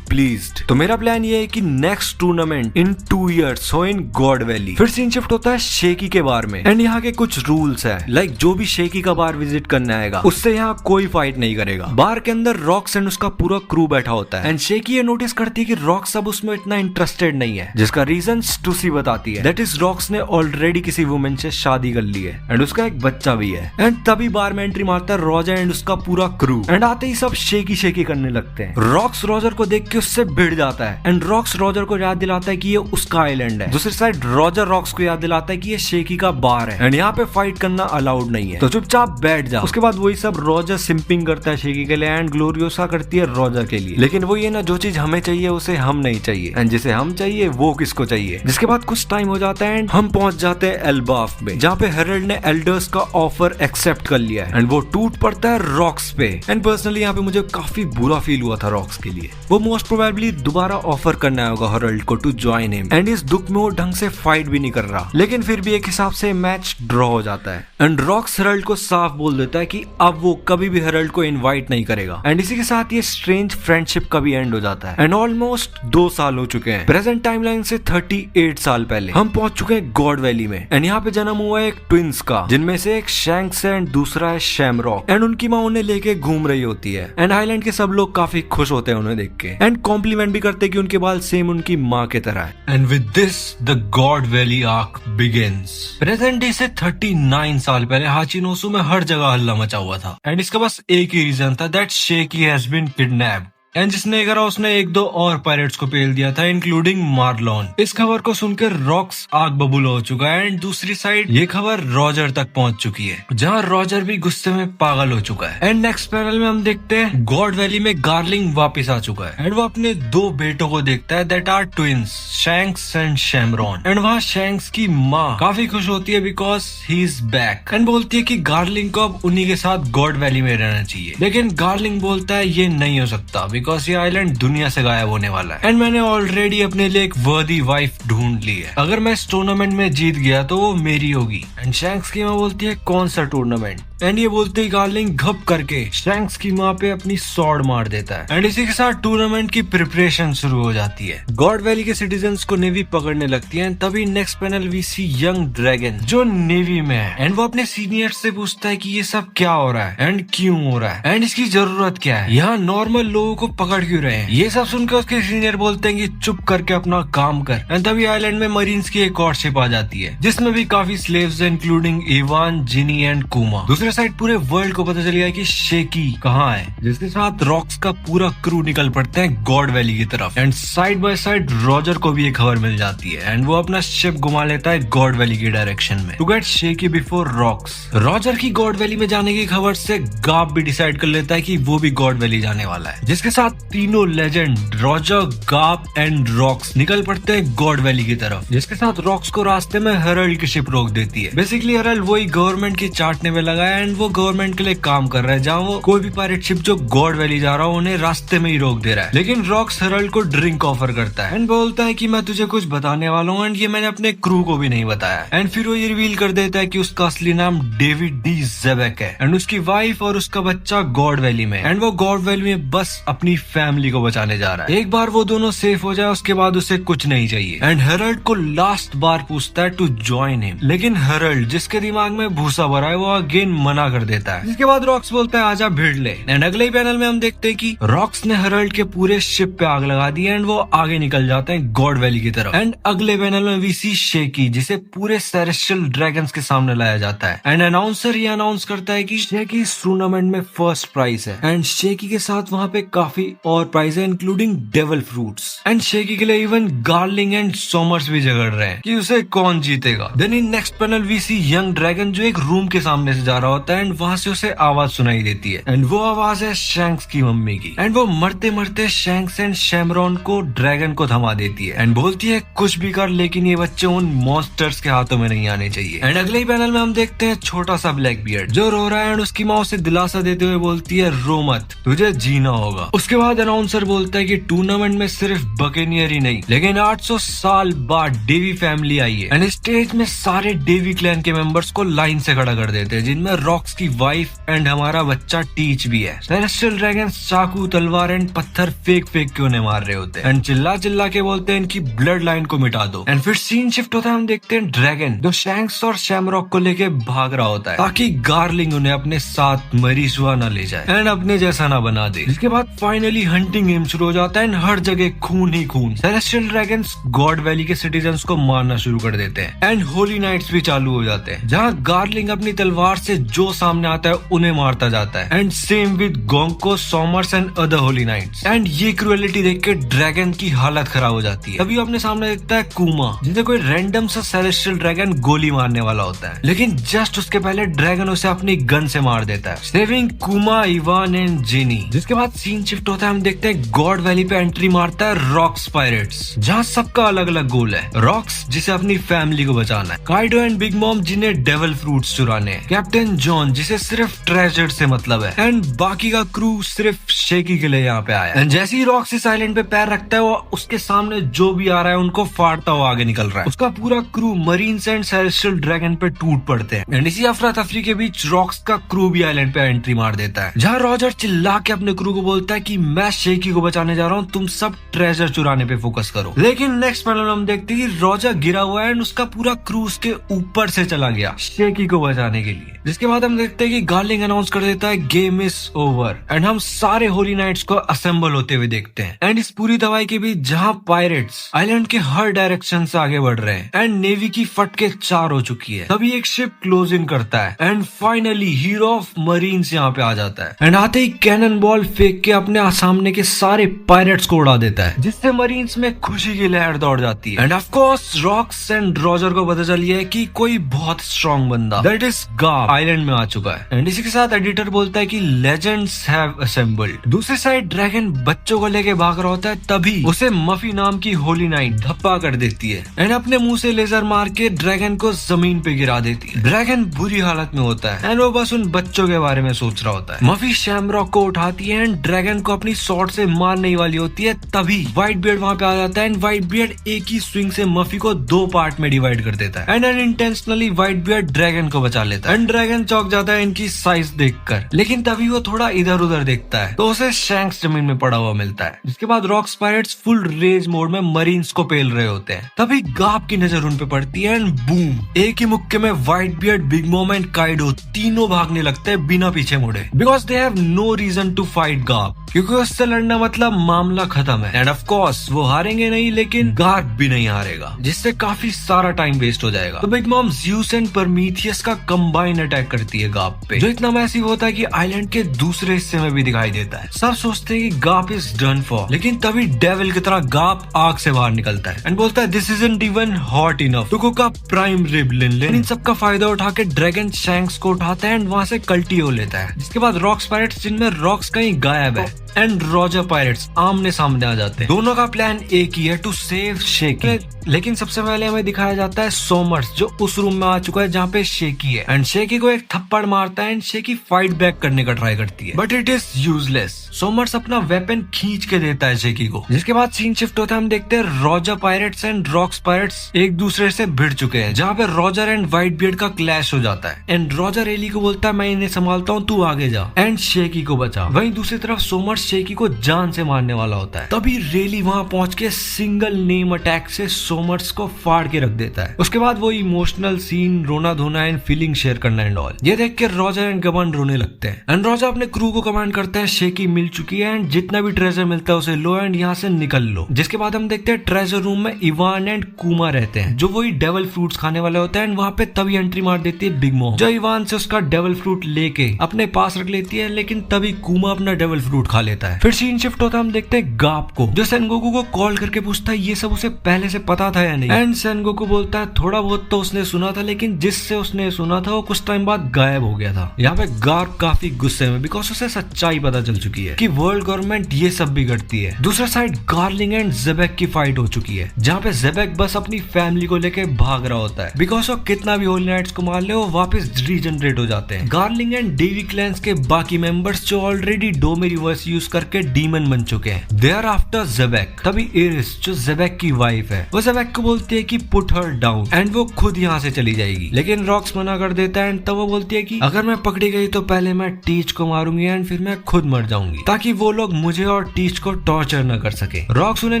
pleased. तो मेरा प्लान ये है कि नेक्स्ट टूर्नामेंट इन 2 years हो इन गॉड वैली। फिर सीन शिफ्ट होता है शेकी के बार में एंड यहाँ के कुछ रूल्स है, लाइक जो भी शेकी का बार विजिट करने आएगा उससे यहाँ कोई फाइट नहीं करेगा। बार के अंदर रॉक्स एंड उसका पूरा क्रू बैठा होता है एंड शेकी ये नोटिस करती है कि रॉक्स अब उसमें इतना इंटरेस्टेड नहीं है, जिसका रीजन स्टूसी बताती है दैट इज रॉक्स ने ऑलरेडी किसी वुमेन से शादी कर ली है एंड उसका एक बच्चा भी है। एंड तभी बार में एंट्री मारता है रॉजर एंड उसका पूरा क्रू एंड आते ही सब शेकी शेकी करने लगते हैं। रॉक्स रॉजर को देख के उससे भिड़ जाता है एंड रॉक्स रॉजर को याद दिलाता है कि ये उसका आइलैंड है। दूसरी साइड रॉजर रॉक्स को याद दिलाता है कि ये शेकी का बार है एंड यहाँ पे फाइट करना अलाउड नहीं है, तो चुपचाप बैठ जा। उसके बाद वही सब रॉजर सिंपिंग करता है शेकी के लिए एंड ग्लोरियोसा करती है रॉजर के लिए, लेकिन वो ये ना जो चीज हमें चाहिए उसे हम नहीं चाहिए एंड जिसे हम चाहिए वो किसको चाहिए। जिसके बाद कुछ टाइम हो जाता है एंड हम पहुंच जाते हैं एल्बाफ में, जहाँ पे हेरल्ड ने एल्डर्स का ऑफर एक्सेप्ट कर लिया है एंड वो टूट पड़ता है रॉक्स पे। एंड पर्सनली यहाँ पे मुझे काफी बुरा फील हुआ था रॉक्स के लिए। वो मोस्ट प्रोबेबली दोबारा ऑफर करना होगा हेरल्ड को टू ज्वाइन हिम एंड इस दुख में वो ढंग से फाइट भी नहीं कर रहा, लेकिन फिर भी एक हिसाब से मैच ड्रॉ हो जाता है एंड रॉक्स हेरल्ड को साफ बोल देता है कि अब वो कभी भी हेरल्ड को इनवाइट नहीं करेगा एंड इसी के साथ ये स्ट्रेंज फ्रेंडशिप का भी एंड हो जाता है। एंड ऑलमोस्ट 2 साल हो चुके हैं। प्रेजेंट टाइमलाइन से 38 साल पहले हम पहुंच चुके हैं गॉड वैली में एंड यहाँ पे जन्म हुआ है एक ट्विंस का, जिनमें से एक शैंक्स है एंड दूसरा है शैमरॉक एंड उनकी माँ उन्हें लेके घूम रही होती है एंड आइलैंड के सब लोग काफी खुश होते हैं उन्हें देख के एंड कॉम्प्लीमेंट भी करते हैं कि उनके बाल सेम उनकी माँ के तरह है। And with this the God valley arc begins. Present day से 39 साल पहले हाचिनोसु में हर जगह हल्ला मचा हुआ था एंड इसका बस एक ही रीजन था, that Shakky has been kidnapped. And जिसने करा उसने 1-2 और पायरेट्स को पेल दिया था, इंक्लूडिंग मार्लोन। इस खबर को सुनकर रॉक्स आग बबूला हो चुका है एंड दूसरी साइड ये खबर रॉजर तक पहुंच चुकी है, जहां रॉजर भी गुस्से में पागल हो चुका है। एंड नेक्स्ट पैनल में हम देखते हैं गॉड वैली में गार्लिंग वापस आ चुका है एंड वो अपने 2 बेटों को देखता है that are twins, Shanks and Shamrock. And वहाँ शैंक्स की माँ काफी खुश होती है because he is back and बोलती है कि गार्लिंग को अब उन्हीं के साथ गॉड वैली में रहना चाहिए, लेकिन गार्लिंग बोलता है ये नहीं हो सकता बिकॉज ये आइलैंड दुनिया से गायब होने वाला है एंड मैंने ऑलरेडी अपने लिए एक वर्दी वाइफ ढूंढ ली है। अगर मैं इस टूर्नामेंट में जीत गया तो वो मेरी होगी। एंड शैंक्स की माँ बोलती है कौन सा टूर्नामेंट, एंड ये बोलते ही गार्लिंग घप करके शैंक्स की माँ पे अपनी सॉर्ड मार देता है एंड इसी के साथ टूर्नामेंट की प्रिपरेशन शुरू हो जाती है। गॉड वैली के सिटीजन्स को नेवी पकड़ने लगती है। तभी next panel we see young Dragon जो नेवी में है एंड वो अपने सीनियर से पूछता है कि ये सब क्या हो रहा है एंड क्यों हो रहा है एंड इसकी जरूरत क्या है, यहाँ नॉर्मल लोगों को पकड़ क्यों रहे हैं। ये सब सुनकर उसके सीनियर बोलते हैं कि चुप करके अपना काम कर। एंड तभी आइलैंड में मरीन्स की एक और शिप आ जाती है जिसमें भी काफी स्लेव्स हैं, इंक्लूडिंग इवान, जिनी एंड कुमा। दूसरे साइड पूरे वर्ल्ड को पता चल गया कि शेकी कहाँ है, जिसके साथ रॉक्स का पूरा क्रू निकल पड़ते हैं गॉड वैली की तरफ। And side by side Roger को भी एक खबर मिल जाती है एंड वो अपना शिप घुमा लेता है गॉड वैली की डायरेक्शन में to get Shakky before Rocks. Roger की गॉड वैली में जाने की खबर से गाप भी डिसाइड कर लेता है कि वो भी गॉड वैली जाने वाला है, जिसके साथ तीनों legend Roger, gap and rocks निकल पड़ते हैं गॉड वैली की तरफ, जिसके साथ रॉक्स को रास्ते में हेरल्ड की शिप रोक देती है। बेसिकली हेरल्ड वही गवर्नमेंट की चाटने में लगा है एंड वो गवर्नमेंट के लिए काम कर रहा है, जहाँ वो कोई भी पायरेट शिप जो गॉड वैली जा रहा हो उन्हें रास्ते में ही रोक दे रहा है। लेकिन रॉक्स हेरल्ड को ड्रिंक ऑफर करता है एंड बोलता है कि मैं तुझे कुछ बताने वाला हूँ एंड ये मैंने अपने क्रू को भी नहीं बताया। एंड फिर वो ये रिवील कर देता है कि उसका असली नाम डेविड डी जेबेक है एंड उसकी वाइफ और उसका बच्चा गॉड वैली में एंड वो गॉड वैली में बस अपनी फैमिली को बचाने जा रहा है। एक बार वो दोनों सेफ हो जाए उसके बाद उसे कुछ नहीं चाहिए। एंड हेरल्ड को लास्ट बार पूछता है टू ज्वाइन हिम, लेकिन हेरल्ड जिसके दिमाग में भूसा भरा है वो अगेन मना कर देता है, जिसके बाद रॉक्स बोलता है आजा भिड़ ले। एंड अगले पैनल में हम देखते हैं कि रॉक्स ने हेराल्ड के पूरे शिप पे आग लगा दी एंड वो आगे निकल जाते हैं गॉड वैली की तरफ। एंड अगले पैनल में वी सी शेकी, जिसे पूरे सेलेस्टियल ड्रैगन्स के सामने लाया जाता है। एंड अनाउंसर ये अनाउंस करता है कि शेकी इस टूर्नामेंट में फर्स्ट प्राइज है। एंड शेकी के साथ वहाँ पे काफी और प्राइज है, including devil fruits. And shaky के लिए इवन गार्लिंग एंड सोमर्स भी झगड़ रहे हैं कि उसे कौन जीतेगा। Then in next panel we see young Dragon जो एक रूम के सामने से जा रहा होता है एंड वहाँ से उसे आवाज सुनाई देती है। एंड वो आवाज है शैंक्स की मम्मी की। एंड वो मरते मरते शैंक्स एंड शैमरॉन को ड्रैगन को थमा देती है एंड बोलती है कुछ भी कर, लेकिन ये बच्चे उन मॉन्स्टर्स के हाथों में नहीं आने चाहिए। एंड अगले ही पैनल में हम देखते हैं छोटा सा ब्लैक बियर्ड जो रो रहा है एंड उसकी माँ उसे दिलासा देते हुए बोलती है रो मत, तुझे जीना होगा। उसके बाद अनाउंसर बोलता है कि टूर्नामेंट में सिर्फ बकेनियर ही नहीं, लेकिन 800 साल बाद डेवी फैमिली आई है। एंड स्टेज में सारे डेवी क्लैन के मेंबर्स को लाइन से खड़ा कर देते हैं, जिनमें रॉक्स की वाइफ एंड हमारा बच्चा टीच भी है। सेलेस्टियल ड्रैगन चाकू तलवार एंड पत्थर फेंक फेंक के उन्हें मार रहे होते हैं एंड चिल्ला चिल्ला के बोलते हैं इनकी ब्लड लाइन को मिटा दो। एंड फिर सीन शिफ्ट होता है, हम देखते हैं ड्रैगन जो शैंक्स और शैमरॉक को लेके भाग रहा होता है ताकि गार्लिंग उन्हें अपने साथ मरीज हुआ न ले जाए एंड अपने जैसा ना बना दे। जिसके बाद फाइनली हंटिंग गेम शुरू हो जाता है एंड हर जगह खून ही खून। सेलेस्टियल ड्रैगन्स गॉड वैली के सिटीजन्स को मारना शुरू कर देते हैं एंड होली नाइट्स भी चालू हो जाते हैं, जहाँ गार्लिंग अपनी तलवार से जो सामने आता है उन्हें मारता जाता है। And same with Gunko, Somers and other Holy Knights. And ये क्रुएलिटी देख के ड्रैगन की हालत खराब हो जाती है। तभी अपने सामने देखता है कुमा, जिसे कोई रैंडम सा सेलेस्टियल ड्रैगन गोली मारने वाला होता है, लेकिन जस्ट उसके पहले ड्रैगन उसे अपनी गन से मार देता है, सेविंग कुमा, इवान एंड जेनी। जिसके बाद सीन शिफ्ट होता है, हम देखते हैं गॉड वैली पे एंट्री मारता है रॉक्स पायरेट्स, जहाँ सबका अलग अलग गोल है। रॉक्स जिसे अपनी फैमिली को बचाना है, काइडो एंड बिग मॉम जिन्हें डेविल फ्रूट्स चुराने हैं, कैप्टन जॉन जिसे सिर्फ ट्रेजर से मतलब है, एंड बाकी का क्रू सिर्फ शेकी के लिए यहाँ पे आया। एंड जैसे ही रॉक्स इस आइलैंड पे पैर रखता है, वो उसके सामने जो भी आ रहा है उनको फाड़ता हुआ आगे निकल रहा है। उसका पूरा crew marines and celestial dragon पे टूट पड़ते हैं। एंड इसी अफरा तफरी के बीच रॉक्स का क्रू भी आइलैंड पे एंट्री मार देता है, जहाँ रॉजर चिल्ला के अपने क्रू को बोलता है कि मैं शेकी को बचाने जा रहा हूँ, तुम सब ट्रेजर चुराने पे फोकस करो। लेकिन नेक्स्ट पैनल हम देखते हैं कि रॉजर गिरा हुआ है एंड उसका पूरा क्रू उसके ऊपर से चला गया शेकी को बचाने के लिए। जिसके बाद हम देखते हैं कि गार्लिंग अनाउंस कर देता है गेम इज ओवर एंड हम सारे होली नाइट्स को असेंबल होते हुए देखते हैं। एंड इस पूरी दवाई के बीच जहाँ पायरेट्स आइलैंड के हर डायरेक्शन से आगे बढ़ रहे हैं एंड नेवी की फटके 4 हो चुकी है, तभी एक शिप क्लोज इन करता है and finally hero of marines यहाँ पे आ जाता है एंड आते ही कैनन बॉल फेंक के अपने सामने के सारे पायरेट्स को उड़ा देता है, जिससे मरीन्स में खुशी की लहर दौड़ जाती है। End of course rocks and Roger को पता चली है कि कोई बहुत स्ट्रॉन्ग बंदा दैट इज गाब आइलैंड में आ चुका है। एंड इसी के साथ एडिटर बोलता है कि लेजेंड्स हैव असेंबल्ड। दूसरी साइड ड्रैगन बच्चों को लेके भाग रहा होता है, तभी उसे मफी नाम की होली नाइट धप्पा कर देती है एंड अपने मुंह से लेजर मार के ड्रैगन को जमीन पे गिरा देती है। ड्रैगन बुरी हालत में होता है एंड वो बस उन बच्चों के बारे में सोच रहा होता है। मफी शैमरॉक को उठाती है एंड ड्रैगन को अपनी शॉर्ट से मारने ही वाली होती है, तभी व्हाइट बियर्ड वहाँ पे आ जाता है एंड व्हाइट बियर्ड एक ही स्विंग से मफी को 2 पार्ट में डिवाइड कर देता है and unintentionally white beard dragon को बचा लेता है एंड ड्रैगन चौंक जाता है इनकी साइज देखकर, लेकिन तभी वो थोड़ा इधर उधर देखता है तो उसे शैंक्स जमीन में पड़ा हुआ मिलता है। जिसके बाद rocks pirates full raise mode में मरीन्स को पेल रहे होते हैं, तभी गाब की नजर उन पे पड़ती है एंड बूम, एक ही मुक्के में Whitebeard, big mom and Kaido तीनों भागने लगते हैं बिना पीछे मुड़े, because they have no reason to fight Garp, क्योंकि उससे लड़ना मतलब मामला खत्म है। एंड ऑफ कोर्स वो हारेंगे नहीं, लेकिन गाब भी नहीं हारेगा, जिससे काफी सारा टाइम वेस्ट हो जाएगा। तो बिग मॉम ज़्यूस एंड परमीथियस का कंबाइन अटैक करती है गाब पे, जो इतना मैसिव होता है कि आइलैंड के दूसरे हिस्से में भी दिखाई देता है। सब सोचते हैं कि गाब इज डन फॉर, लेकिन तभी डेविल की तरह गाब आग से बाहर निकलता है एंड बोलता है this isn't even hot enough to cook a prime rib Linlin. इन सब का फायदा उठा के ड्रैगन शैंक्स को उठाता है एंड वहां से कल्टियो लेता है। जिसके बाद रॉक्स पायरेट्स, जिनमें रॉक्स कहीं गायब है, एंड रॉजर पायरेट्स आमने सामने आ जाते हैं। दोनों का प्लान एक ही है, टू सेव शेकी। लेकिन सबसे पहले हमें दिखाया जाता है सोमर्स, जो उस रूम में आ चुका है जहाँ पे शेकी है एंड शेकी को एक थप्पड़ मारता है एंड शेकी फाइट बैक करने का ट्राई करती है, बट इट इज यूजलेस। सोमर्स अपना वेपन खींच के देता है शेकी को। जिसके बाद सीन शिफ्ट होता है, हम देखते हैं Roger pirates and rocks pirates एक दूसरे से भिड़ चुके हैं, जहाँ पे रॉजर एंड व्हाइट बियर्ड का क्लैश हो जाता है एंड रॉजर एली को बोलता है मैं इन्हें संभालता हूँ, तू आगे जा एंड शेकी को बचा। वहीं दूसरी तरफ सोमर्स शेकी को जान से मारने वाला होता है, तभी डेली वहां पहुंच के सिंगल नेम अटैक से सोमर्स को फाड़ के रख देता है। उसके बाद वो इमोशनल सीन, रोना धोना एंड फीलिंग शेयर करना एंड ऑल, ये देख के रॉजर एंड गबन रोने लगते हैं। एंड रॉजर अपने क्रू को कमांड करता है शेकी मिल चुकी है एंड जितना भी ट्रेजर मिलता है उसे लो एंड यहाँ से निकल लो। जिसके बाद हम देखते हैं ट्रेजर रूम में इवान एंड कुमा रहते हैं जो वही डेविल फ्रूट्स खाने वाले होते हैं। एंड वहाँ पे तभी एंट्री मार देती है बिग मॉम, जो इवान से उसका डेविल फ्रूट लेके अपने पास रख लेती है, लेकिन तभी कुमा अपना डेविल फ्रूट खा लेता है। फिर सीन शिफ्ट होता है, हम देखते हैं गाप को जो सेनगोकू को कॉल करके पूछता है ये सब उसे पहले से पता था या नहीं। एंड सेनगोकू बोलता है थोड़ा बहुत तो उसने सुना था, लेकिन जिससे उसने सुना था वो कुछ टाइम बाद गायब हो गया था। यहाँ पे गार्प काफी गुस्से में, बिकॉज उसे सच्चाई पता चल चुकी है कि वर्ल्ड गवर्नमेंट ये सब भी करती है। दूसरा साइड गार्लिंग एंड जेबेक की फाइट हो चुकी है, जहाँ पे जेबेक बस अपनी फैमिली को लेके भाग रहा होता है, बिकॉज वो कितना भी होली नाइट्स को मार ले वो वापस रीजनरेट हो जाते हैं। गार्लिंग एंड डेवी क्लैंस के बाकी मेंबर्स जो ऑलरेडी डोमे रिवर्स यूज करके डीमन बन चुके हैं, दे आर आफ्टर जेबेक। तभी एरिस जो जेबेक की वाइफ है वो जेबेक को बोलती है कि पुट हर डाउन एंड वो खुद यहाँ से चली जाएगी, लेकिन रॉक्स मना कर देता है। एंड तब वो बोलती है कि अगर मैं पकड़ी गई तो पहले मैं टीच को मारूंगी एंड फिर मैं खुद मर जाऊंगी, ताकि वो लोग मुझे और टीच को टॉर्चर न कर सके। रॉक्स उन्हें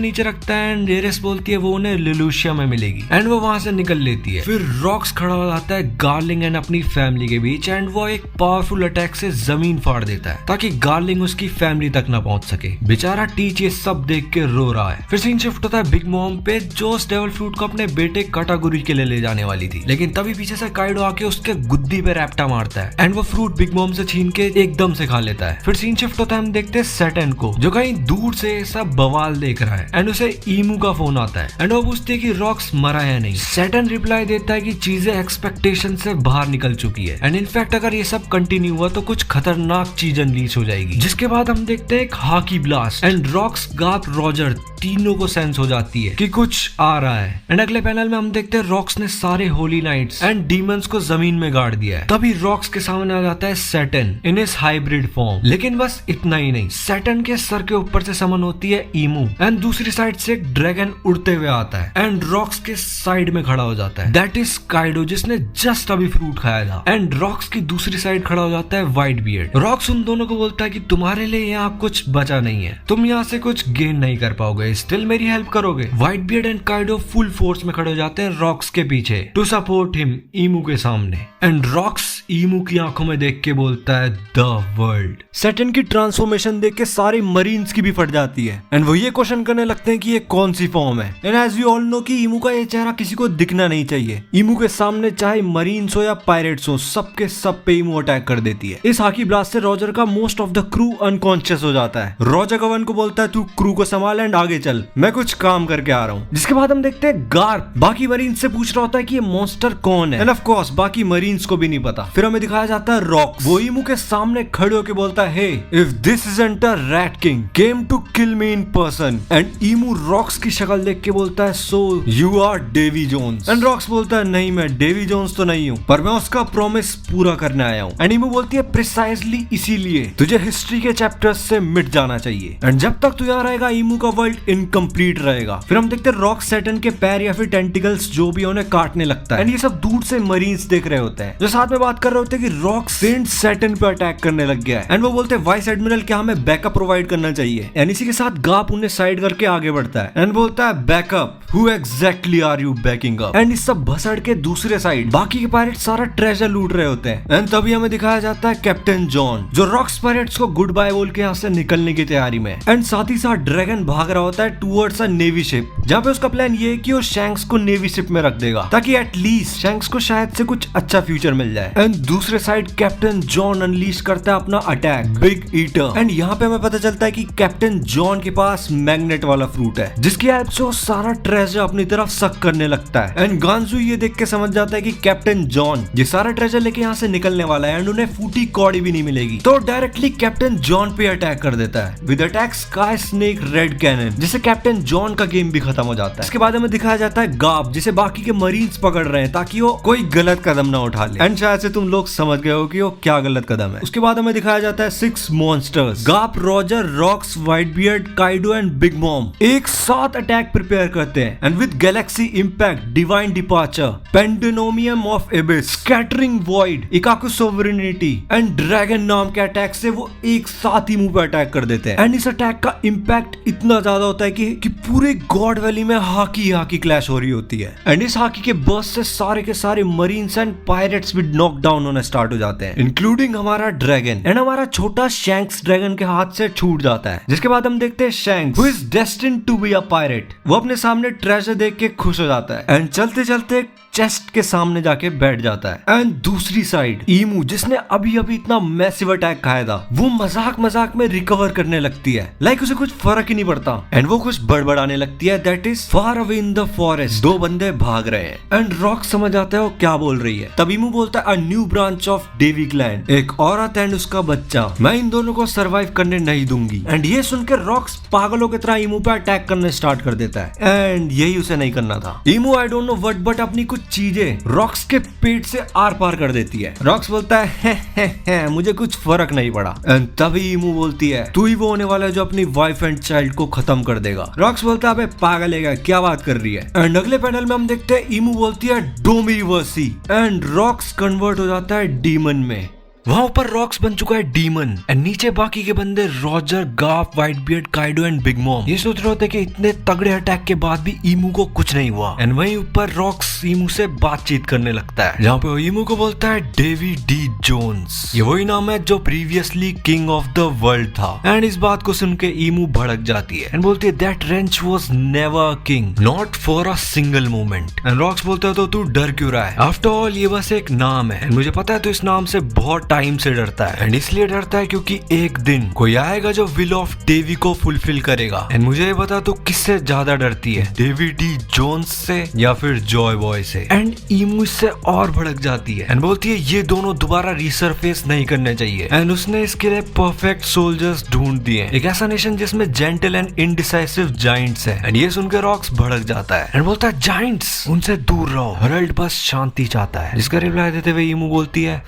नीचे रखता है एंड एरिस बोलती है वो उन्हें लिलूशिया में मिलेगी एंड वो वहां से निकल लेती है। फिर रॉक्स खड़ा हो जाता है गार्लिंग एंड अपनी फैमिली के बीच एंड वो एक पावरफुल अटैक से जमीन फाड़ देता है ताकि गार्लिंग उसकी फैमिली तक ना पहुंच सके। बेचारा टीच ये सब देख के रो रहा है। फिर सीन शिफ्ट होता है बिग मॉम पे जो उस डेविल फ्रूट को अपने बेटे काटागुरी के लिए ले जाने वाली थी, लेकिन तभी पीछे से काइडो आके उसके गुद्दी पे रैप्टा मारता है एंड वो फ्रूट बिग मॉम से छीन के एकदम से खा लेता है। फिर सीन शिफ्ट होता है, हम देखते हैं सैटर्न को जो कहीं दूर से सब बवाल देख रहा है एंड उसे ईमू का फोन आता है एंड वो पूछती है कि रॉक्स मरा है नहीं। सैटर्न रिप्लाई देता है कि चीजें एक्सपेक्टेशन से बाहर निकल चुकी है एंड इनफैक्ट अगर ये सब कंटिन्यू हुआ तो कुछ खतरनाक चीज अनलीश हो जाएगी। जिसके बाद हम देखते हैं एक hockey blast and rocks, gap, Roger तीनों को सेंस हो जाती है कि कुछ आ रहा है। एंड अगले पैनल में हम देखते हैं रॉक्स ने सारे होली नाइट्स एंड डीमंस को जमीन में गाड़ दिया है। तभी रॉक्स के सामने आ जाता है सैटर्न इन इस हाइब्रिड फॉर्म, लेकिन बस इतना ही नहीं, सैटर्न के सर के ऊपर से समन होती है ईमू एंड दूसरी साइड से एक ड्रैगन उड़ते हुए आता है एंड रॉक्स के साइड में खड़ा हो जाता है। दैट इज काइडो जिसने जस्ट अभी फ्रूट खाया था एंड रॉक्स की दूसरी साइड खड़ा हो जाता है व्हाइट बियर्ड। रॉक्स उन दोनों को बोलता है कि तुम्हारे लिए यहाँ कुछ बचा नहीं है, तुम यहाँ से कुछ गेन नहीं कर पाओगे, स्टिल मेरी हेल्प करोगे। White beard and Kaido full force में खड़े हो जाते हैं रॉक्स के पीछे टू सपोर्ट हिम ईमू के सामने एंड रॉक्स ईमू की आंखों में देख के बोलता है द वर्ल्ड। सैटर्न की ट्रांसफॉर्मेशन देख के सारे मरीन्स की भी फट जाती है एंड वो ये क्वेश्चन करने लगते हैं कि ये कौन सी फॉर्म है। And as we all know कि ईमू का ये चेहरा किसी को दिखना नहीं चाहिए। ईमू के सामने चाहे मरीन्स हो या पायरेट्स हो, सबके सब पे ईमू अटैक कर देती है। इस हाकी ब्लास्ट से रॉजर का most of the crew unconscious हो जाता है। रॉजर गवन को बोलता है तू क्रू को संभाल एंड आगे चल, मैं कुछ काम करके आ रहा हूँ। जिसके बाद हम देखते हैं गार्प बाकी मरीन्स से पूछ रहा होता है कि ये मॉन्स्टर कौन है एंड ऑफ कोर्स बाकी मरीन्स को भी नहीं पता। फिर हमें दिखाया जाता है रॉक्स, वो ईमू के सामने खड़े होकर बोलता है hey if this isn't a rat king came to kill me in person and Imu Rocks की शक्ल देख के बोलता है so you are Davy Jones and Rocks बोलता है नहीं मैं डेवी जोन्स तो नहीं हूँ, पर मैं उसका प्रॉमिस पूरा करने आया हूँ। एंड ईमू बोलती है प्रिसाइजली इसीलिए तुझे हिस्ट्री के चैप्टर्स से मिट जाना चाहिए एंड जब तक तू यहाँ रहेगा ईमू का वर्ल्ड इनकम्प्लीट रहेगा। फिर हम देखते हैं रॉक्स सैटर्न के पैर या फिर टेंटिकल्स जो भी उन्हें काटने लगता है एंड ये सब दूर से मरीन्स देख रहे होते हैं जो साथ में बात कर रहे होते हैं कि रॉक्स सेंट सैटर्न पे अटैक करने लग गया है एंड वो बोलते हैं वाइस एडमिरल क्या हमें बैकअप प्रोवाइड करना चाहिए। एंड इसी के साथ गाप उन्हें साइड करके आगे बढ़ता है एंड बोलता है backup who exactly are you backing up. And इस सब भसड़ के दूसरे साइड बाकी के पायरेट सारा ट्रेजर लूट रहे होते हैं एंड तभी हमें दिखाया जाता है कैप्टन जॉन जो रॉक्स पायरेट्स को गुड बाय बोल के यहाँ से निकलने की तैयारी में एंड साथ ही साथ ड्रैगन भाग रहा होता है टूवर्ड्स अ नेवी शिप जहाँ पे उसका प्लान ये है कि वो शैंक्स को नेवी शिप में रख देगा ताकि एटलीस्ट शैंक्स को शायद से कुछ अच्छा फ्यूचर मिल जाए। एंड दूसरे साइड कैप्टन जॉन अनलीश करता है अपना अटैक बिग ईटर एंड यहाँ पे हमें पता चलता है कि कैप्टन जॉन के पास मैग्नेट वाला फ्रूट है जिसकी हेल्प से वो सारा ट्रेजर अपनी तरफ सक करने लगता है। एंड गांजू ये देख के समझ जाता है कि कैप्टन जॉन ये सारा ट्रेजर लेके यहाँ से निकलने वाला है एंड उन्हें फूटी कौड़ी भी नहीं मिलेगी, तो डायरेक्टली कैप्टन जॉन पे अटैक कर देता है with attack sky snake red cannon जिससे कैप्टन जॉन का गेम भी खत्म हो जाता है। इसके बाद हमें दिखाया जाता है गाप जिसे बाकी के मरीन्स पकड़ रहे हैं ताकि वो कोई गलत कदम ना उठा ले एंड शायद से तुम लोग समझ गए हो कि वो क्या गलत कदम है। उसके बाद हमें दिखाया जाता है 6 monsters Garp, Roger, Rocks, Whitebeard, Kaido and Big Mom एक साथ अटैक प्रिपेयर करते हैं and with galaxy impact, divine departure, pandemonium of abyss, scattering void, Ikoku sovereignty and dragon नाम के अटैक से वो एक साथ ही मुंह पे अटैक कर देते हैं एंड इस अटैक का इंपैक्ट इतना ज्यादा होता है कि पूरे गॉड वैली में हाकी क्लैश हो रही होती है एंड इस हाकी के बर्स्ट से सारे के सारे मरीन्स एंड पायरेट्स भी नॉक डाउन होना स्टार्ट हो जाते हैं, इंक्लूडिंग हमारा ड्रैगन। एंड हमारा छोटा शैंक्स ड्रैगन के हाथ से छूट जाता है, जिसके बाद हम देखते हैं Shanks who is destined to be a pirate. वो अपने सामने ट्रेजर देख के खुश हो जाता है एंड चलते चलते चेस्ट के सामने जाके बैठ जाता है। एंड दूसरी साइड ईमू, जिसने अभी इतना मैसिव अटैक खाया था, वो मजाक में रिकवर करने लगती है। लाइक उसे कुछ फर्क ही नहीं पड़ता एंड वो कुछ बड़बड़ाने लगती है that is far away in the forest. दो बंदे भाग रहे हैं एंड रॉक समझ आता है वो क्या बोल रही है। तब ईमू बोलता है a new branch of Davy clan, एक औरत एंड उसका बच्चा, मैं इन दोनों को सरवाइव करने नहीं दूंगी। एंड ये सुनकर रॉक्स पागलों की तरह ईमू पे अटैक करने स्टार्ट कर देता है एंड यही उसे नहीं करना था। Imu I don't know what but अपनी कुछ चीजें रॉक्स के पेट से आर पार कर देती है। रॉक्स बोलता है मुझे कुछ फर्क नहीं पड़ा। एंड तभी ईमू बोलती है तू ही वो होने वाला है जो अपनी वाइफ एंड चाइल्ड को खत्म कर देगा। रॉक्स बोलता है अबे पागल है क्या बात कर रही है। एंड अगले पैनल में हम देखते हैं ईमू बोलती है डोमिवर्सी एंड रॉक्स कन्वर्ट हो जाता है डीमन में। वहां ऊपर रॉक्स बन चुका है डीमन एंड नीचे बाकी के बंदे Roger, गाफ, white beard, Kaido and Big mom ये सोच रहे होते कि इतने तगड़े अटैक के बाद भी ईमू को कुछ नहीं हुआ। एंड वहीं ऊपर रॉक्स ईमू से बातचीत करने लगता है, जहाँ पे वो ईमू को बोलता है डेवी डी जोन्स, ये वही नाम है जो previously king of the world था। एंड इस बात को सुन के ईमू भड़क जाती है एंड बोलती है that wrench was never king, not for a single moment. And Rocks बोलता है तो तू डर क्यों रहा है, आफ्टर ऑल ये बस एक नाम है एंड मुझे पता है तो इस नाम से बहुत टाइम से डरता है। एंड इसलिए डरता है क्योंकि एक दिन कोई आएगा जो विल ऑफ डेवी को फुलफिल करेगा। एंड मुझे ये बता तो किससे ज्यादा डरती है, डेवी डी जोन्स से या फिर जॉय बॉय से। एंड ईमू इससे और भड़क जाती है एंड बोलती है ये दोनों दोबारा रिसरफेस नहीं करने चाहिए। एंड उसने इसके लिए परफेक्ट सोल्जर्स ढूंढ दिए, एक ऐसा नेशन जिसमें जेंटल एंड इनडिसाइसिव जाइंट्स है। एंड ये सुनकर रॉक्स भड़क जाता है एंड बोलता है जाइंट्स उनसे दूर रहो, हरल्ड बस शांति चाहता है। जिसका रिप्लाई देते हुए ईमू बोलती है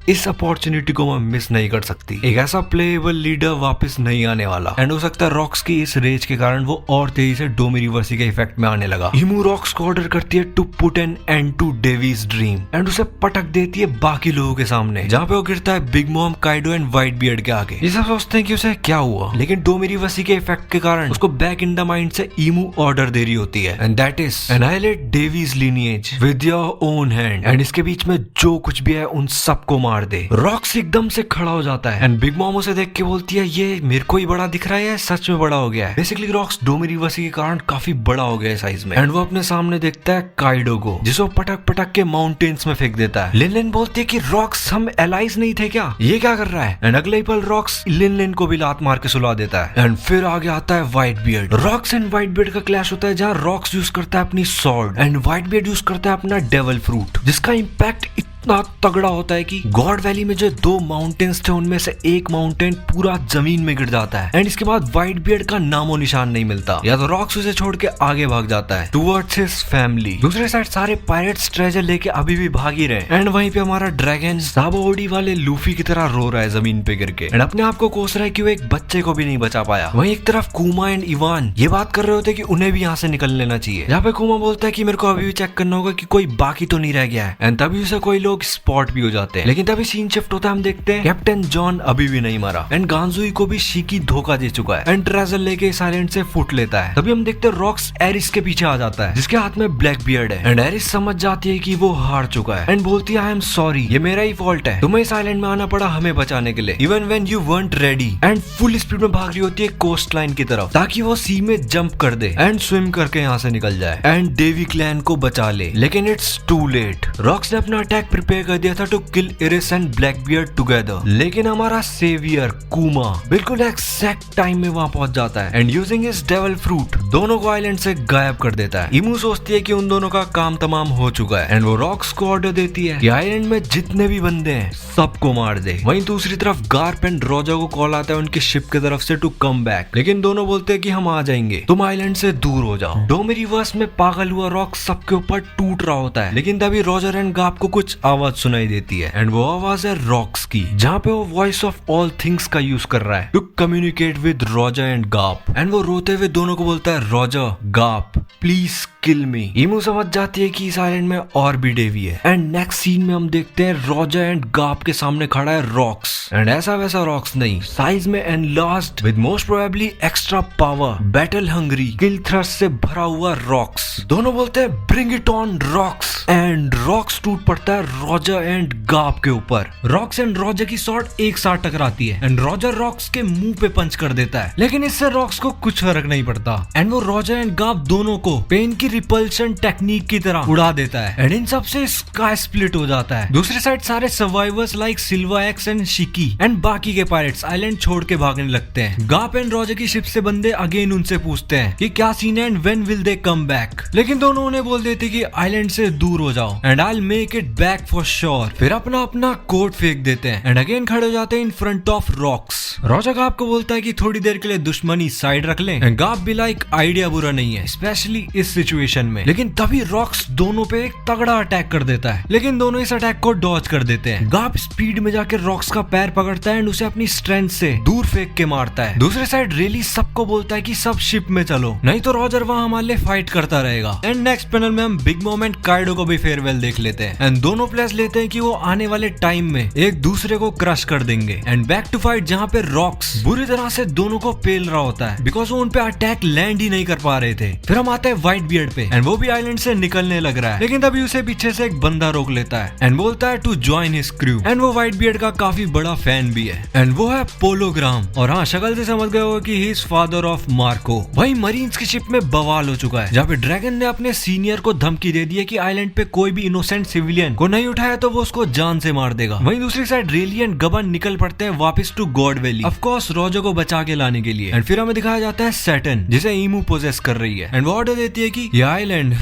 इस अपॉर्चुनिटी को मैं मिस नहीं कर सकती, एक ऐसा प्लेएबल लीडर वापस नहीं आने वाला। एंड हो सकता है रॉक्स की इस रेज के कारण वो और तेजी से डोमिनिवर्सी के इफेक्ट में आने लगा। ईमू रॉक्स को ऑर्डर करती है to put an end to Davy's dream and उसे पटक देती है बाकी लोगों के सामने, जहाँ पे वो गिरता है big Mom, Kaido and white beard के आगे। ये सब सोचते हैं कि उसे क्या हुआ, लेकिन डोमिनिवर्सी के इफेक्ट के कारण उसको बैक इन द माइंड से ईमू ऑर्डर दे रही होती है and that is annihilate Davy's lineage with your own hand. And इसके बीच में जो कुछ भी है उन सबको मार दे। रॉक्स एकदम से खड़ा हो जाता है एंड बिग मॉम उसे देख के बोलती है ये मेरे को ही बड़ा दिख रहा है, सच में बड़ा हो गया है। बेसिकली रॉक्स डोमिनिवर्सी के कारण काफी बड़ा हो गया है साइज में। एंड वो अपने सामने देखता है काइडो को, जिसको पटक के माउंटेन्स में फेंक देता है। लिन बोलती है कि रॉक्स हम एलाइज नहीं थे क्या, ये क्या कर रहा है। एंड अगले ही पल रॉक्स लिन को भी लात मार के सुला देता है। एंड फिर आगे आता है white beard. Rocks and white beard का क्लैश होता है, जहाँ रॉक्स यूज करता है अपनी sword and white beard use करता है अपना डेविल फ्रूट, जिसका इम्पैक्ट इतना तगड़ा होता है कि गॉड वैली में जो दो माउंटेन्स थे उनमें से एक माउंटेन पूरा जमीन में गिर जाता है। एंड इसके बाद व्हाइट बियर्ड का नामो निशान नहीं मिलता, या तो रॉक्स उसे छोड़ के आगे भाग जाता है टुवर्ड्स हिज फैमिली। दूसरे साइड सारे पायरेट्स ट्रेजर लेके अभी भी भाग ही रहे। एंड वहीं पे हमारा ड्रैगन साबोडी वाले लूफी की तरह रो रहा है जमीन पे गिर के एंड अपने आप को कोस रहा है कि वो एक बच्चे को भी नहीं बचा पाया। वहीं एक तरफ कुमा एंड इवान ये बात कर रहे होते कि उन्हें भी यहाँ से निकल लेना चाहिए। यहाँ पे कुमा बोलता है कि मेरे को अभी भी चेक करना होगा कि कोई बाकी तो नहीं रह गया है। एंड तभी उसे कोई लोग स्पॉट भी हो जाते हैं, लेकिन तभी सीन शिफ्ट होता है, हम देखते हैं कैप्टन जॉन अभी भी नहीं मरा एंड गांजुई को भी शिकी धोखा दे चुका है एंड ट्रेजर लेके इस आइलैंड से फुट लेता है। तभी हम देखते हैं रॉक्स एरिस के पीछे आ जाता है, जिसके हाथ में ब्लैक बियर्ड है। एंड एरिस समझ जाती है कि वो हार चुका है एंड बोलती है आई एम सॉरी, ये मेरा ही फॉल्ट है, तुम्हें इस आइलैंड में आना पड़ा हमें बचाने के लिए, even when you weren't ready. And full speed में भाग रही होती है कोस्ट लाइन की तरफ, ताकि वो सी में जंप कर दे एंड स्विम करके यहाँ से निकल जाए एंड डेवी क्लैन को बचा ले। लेकिन इट्स टू लेट, रॉक्स ने अपना अटैक प्रिपेयर कर दिया था to kill Iris and Blackbeard together, लेकिन हमारा सेवियर कुमा बिल्कुल एक्सैक्ट टाइम में वहां पहुंच जाता है and using his devil fruit दोनों को आइलैंड से गायब कर देता है। इमू सोचती है कि उन दोनों का काम तमाम हो चुका है एंड वो रॉक्स को ऑर्डर देती है कि आइलैंड में जितने भी बंदे हैं सबको मार दे। वहीं दूसरी तरफ गार्प एंड रोजर को कॉल आता है उनकी शिप की तरफ से टू कम बैक, लेकिन दोनों बोलते हैं कि हम आ जाएंगे, तुम आइलैंड से दूर हो जाओ। डोमिनिवर्स में पागल हुआ रॉक्स सबके ऊपर टूट रहा होता है, लेकिन तभी रोजर एंड गार्प को कुछ आवाज सुनाई देती है एंड वो आवाज है रॉक्स की, जहाँ पे वो वॉइस ऑफ ऑल थिंग्स का यूज कर रहा है to communicate with Roger and Garp. And वो रोते हुए दोनों को बोलता है Roger Garp please kill me. Imu समझ जाती है कि इस आइलैंड में और भी डेवी है। एंड नेक्स्ट सीन में हम देखते हैं रॉजर एंड गाप के सामने खड़ा है रॉक्स, एंड ऐसा वैसा रॉक्स नहीं, साइज में enlarged with most probably extra power, battle hungry, kill thrust से भरा हुआ रॉक्स। दोनों बोलते हैं bring it on rocks, and rocks टूट पड़ता है रॉजर एंड गाप के ऊपर। रॉक्स एंड रॉजर की शॉट एक साथ टकराती है एंड रॉजर रॉक्स के मुंह पे पंच कर देता है, लेकिन इससे रॉक्स को कुछ फर्क नहीं पड़ता एंड वो रॉजर एंड गाप दोनों को पेन की रिपल्शन टेक्निक की तरह उड़ा देता है एंड इन सब से स्काई स्प्लिट हो जाता है। दूसरी साइड सारे survivors like Silva X and Shiki and बाकी के पायरेट्स आइलैंड छोड़ के भागने लगते हैं। गाप एंड रॉजर की शिप से बंदे अगेन उनसे पूछते हैं कि क्या सीन है and when will they come back, लेकिन दोनों उन्हें बोल देते कि आइलैंड से दूर हो जाओ and I will make it back for sure. फिर अपना अपना कोट फेंक देते हैं एंड अगेन खड़े हो जाते हैं in front of rocks. Roger gap को बोलता है कि थोड़ी देर के लिए दुश्मनी साइड रख लें एंड गाप भी लाइक आइडिया बुरा नहीं है स्पेशली इस सिचुएशन में, लेकिन तभी रॉक्स दोनों पे एक तगड़ा अटैक कर देता है, लेकिन दोनों इस अटैक को डॉज कर देते हैं। गाप स्पीड में जाकर रॉक्स का पैर पकड़ता है एंड उसे अपनी स्ट्रेंथ से दूर फेंक के मारता है। दूसरी साइड रेली सबको बोलता है कि सब शिप में चलो, नहीं तो रॉजर वहां हमारे लिए फाइट करता रहेगा। एंड नेक्स्ट पैनल में हम बिग मॉम एंड काइडो को भी फेयरवेल देख लेते हैं एंड दोनों प्लेयर्स लेते हैं कि वो आने वाले टाइम में एक दूसरे को क्रश कर देंगे एंड बैक टू फाइट जहां पे रॉक्स बुरी तरह से दोनों को पेल रहा होता है बिकॉज वो उन पे अटैक लैंड ही नहीं कर पा रहे थे। फिर हम आते हैं व्हाइट बियर्ड पे एंड वो भी आइलैंड से निकलने लग रहा है, लेकिन तभी उसे पीछे से एक बंदा रोक लेता है एंड बोलता है to join his crew and वो व्हाइट बियर्ड का काफी बड़ा फैन भी है एंड वो है पोलोग्राम। और हाँ, शक्ल से समझ गए हो कि he is father of Marco. वही मरीन्स की शिप में बवाल हो चुका है जहाँ पे ड्रैगन ने अपने सीनियर को धमकी दे दी है कि आइलैंड पे कोई भी इनोसेंट सिविलियन को नहीं उठाया तो वो उसको जान से मार देगा। वहीं दूसरी साइड रेली एंड गबन निकल पड़ते हैं वापस to God Valley, of course Roger को बचा के लाने के लिए। एंड फिर हमें दिखाया जाता है सैटर्न जिसे ईमू पोजेस कर रही है एंड वो ऑर्डर देती है कि ये आइलैंड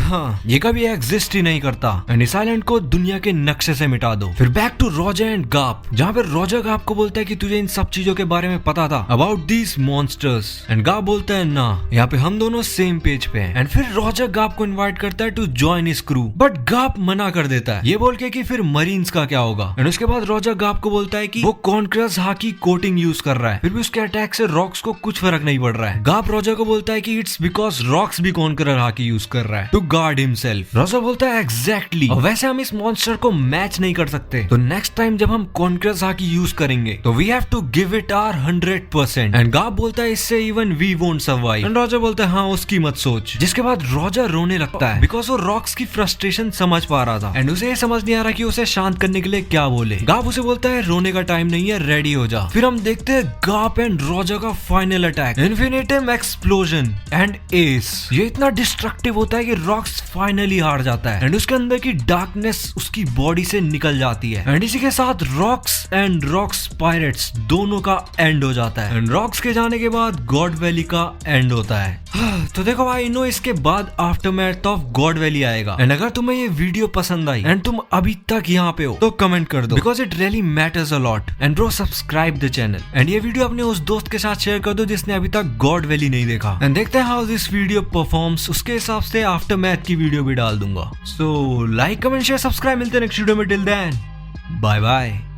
ये कभी एग्जिस्ट ही नहीं करता एंड इस आइलैंड को दुनिया के नक्शे से मिटा दो। फिर back to Roger and Garp जहाँ पे रॉजर गाप को बोलता है कि तुझे इन सब चीजों के बारे में पता था about these monsters and Garp बोलता है ना, यहाँ पे हम दोनों सेम पेज पे हैं। एंड फिर रॉजर गाप को इनवाइट करता है to join his crew but Garp मना कर देता है ये बोल के कि फिर मरीन्स का क्या होगा। एंड उसके बाद रॉजर गाप को बोलता है कि वो कॉन्करस हाकी कोटिंग यूज कर रहा है, फिर भी उसके अटैक से रॉक्स को कुछ फर्क नहीं पड़ रहा है। गाप रॉजर को बोलता है कि इट्स बिकॉज रॉक्स भी कॉन्करर हाकी यूज कर रहा है टू गार्ड हिमसेल्फ। रॉजर बोलता है एग्जैक्टली, और वैसे हम इस मॉन्स्टर को मैच नहीं कर सकते, तो नेक्स्ट टाइम जब हम कॉन्करस हाकी यूज करेंगे तो we have to give it our 100%। And Garp बोलता है इससे even we won't survive. And Roger बोलता है हाँ उसकी मत सोच, जिसके बाद रॉजर रोने लगता है बिकॉज वो रॉक्स की फ्रस्ट्रेशन समझ पा रहा था एंड उसे ये समझ नहीं आ रहा कि उसे शांत करने के लिए क्या बोले। गाप उसे बोलता है रोने का टाइम नहीं है, रेडी हो जा। फिर हम देखते हैं गाप एंड रॉजर का final attack, infinitum explosion and S. ये इतना डिस्ट्रक्टिव होता है कि रॉक्स फाइनली हार जाता है एंड उसके अंदर की डार्कनेस उसकी बॉडी से निकल जाती है एंड इसी के साथ रॉक्स एंड रॉक्स पायरेट्स दोनों का एंड हो जाता है एंड रॉक्स के जाने के बाद गॉड वैली का एंड होता है। तो देखो भाई नो इसके बाद आफ्टरमैथ ऑफ गॉड वैली आएगा एंड अगर तुम्हें ये वीडियो पसंद आई एंड तुम अभी तक यहाँ पे हो तो कमेंट कर दो because it really matters a lot. And bro subscribe the channel and ये वीडियो अपने उस दोस्त के साथ शेयर कर दो जिसने अभी तक गॉड वैली नहीं देखा एंड देखते हैं हाउ दिस वीडियो परफॉर्म्स, उसके हिसाब से आफ्टरमैथ की वीडियो भी डाल दूंगा। So like comment share subscribe, मिलते हैं नेक्स्ट वीडियो में, टिल देन बाय बाय।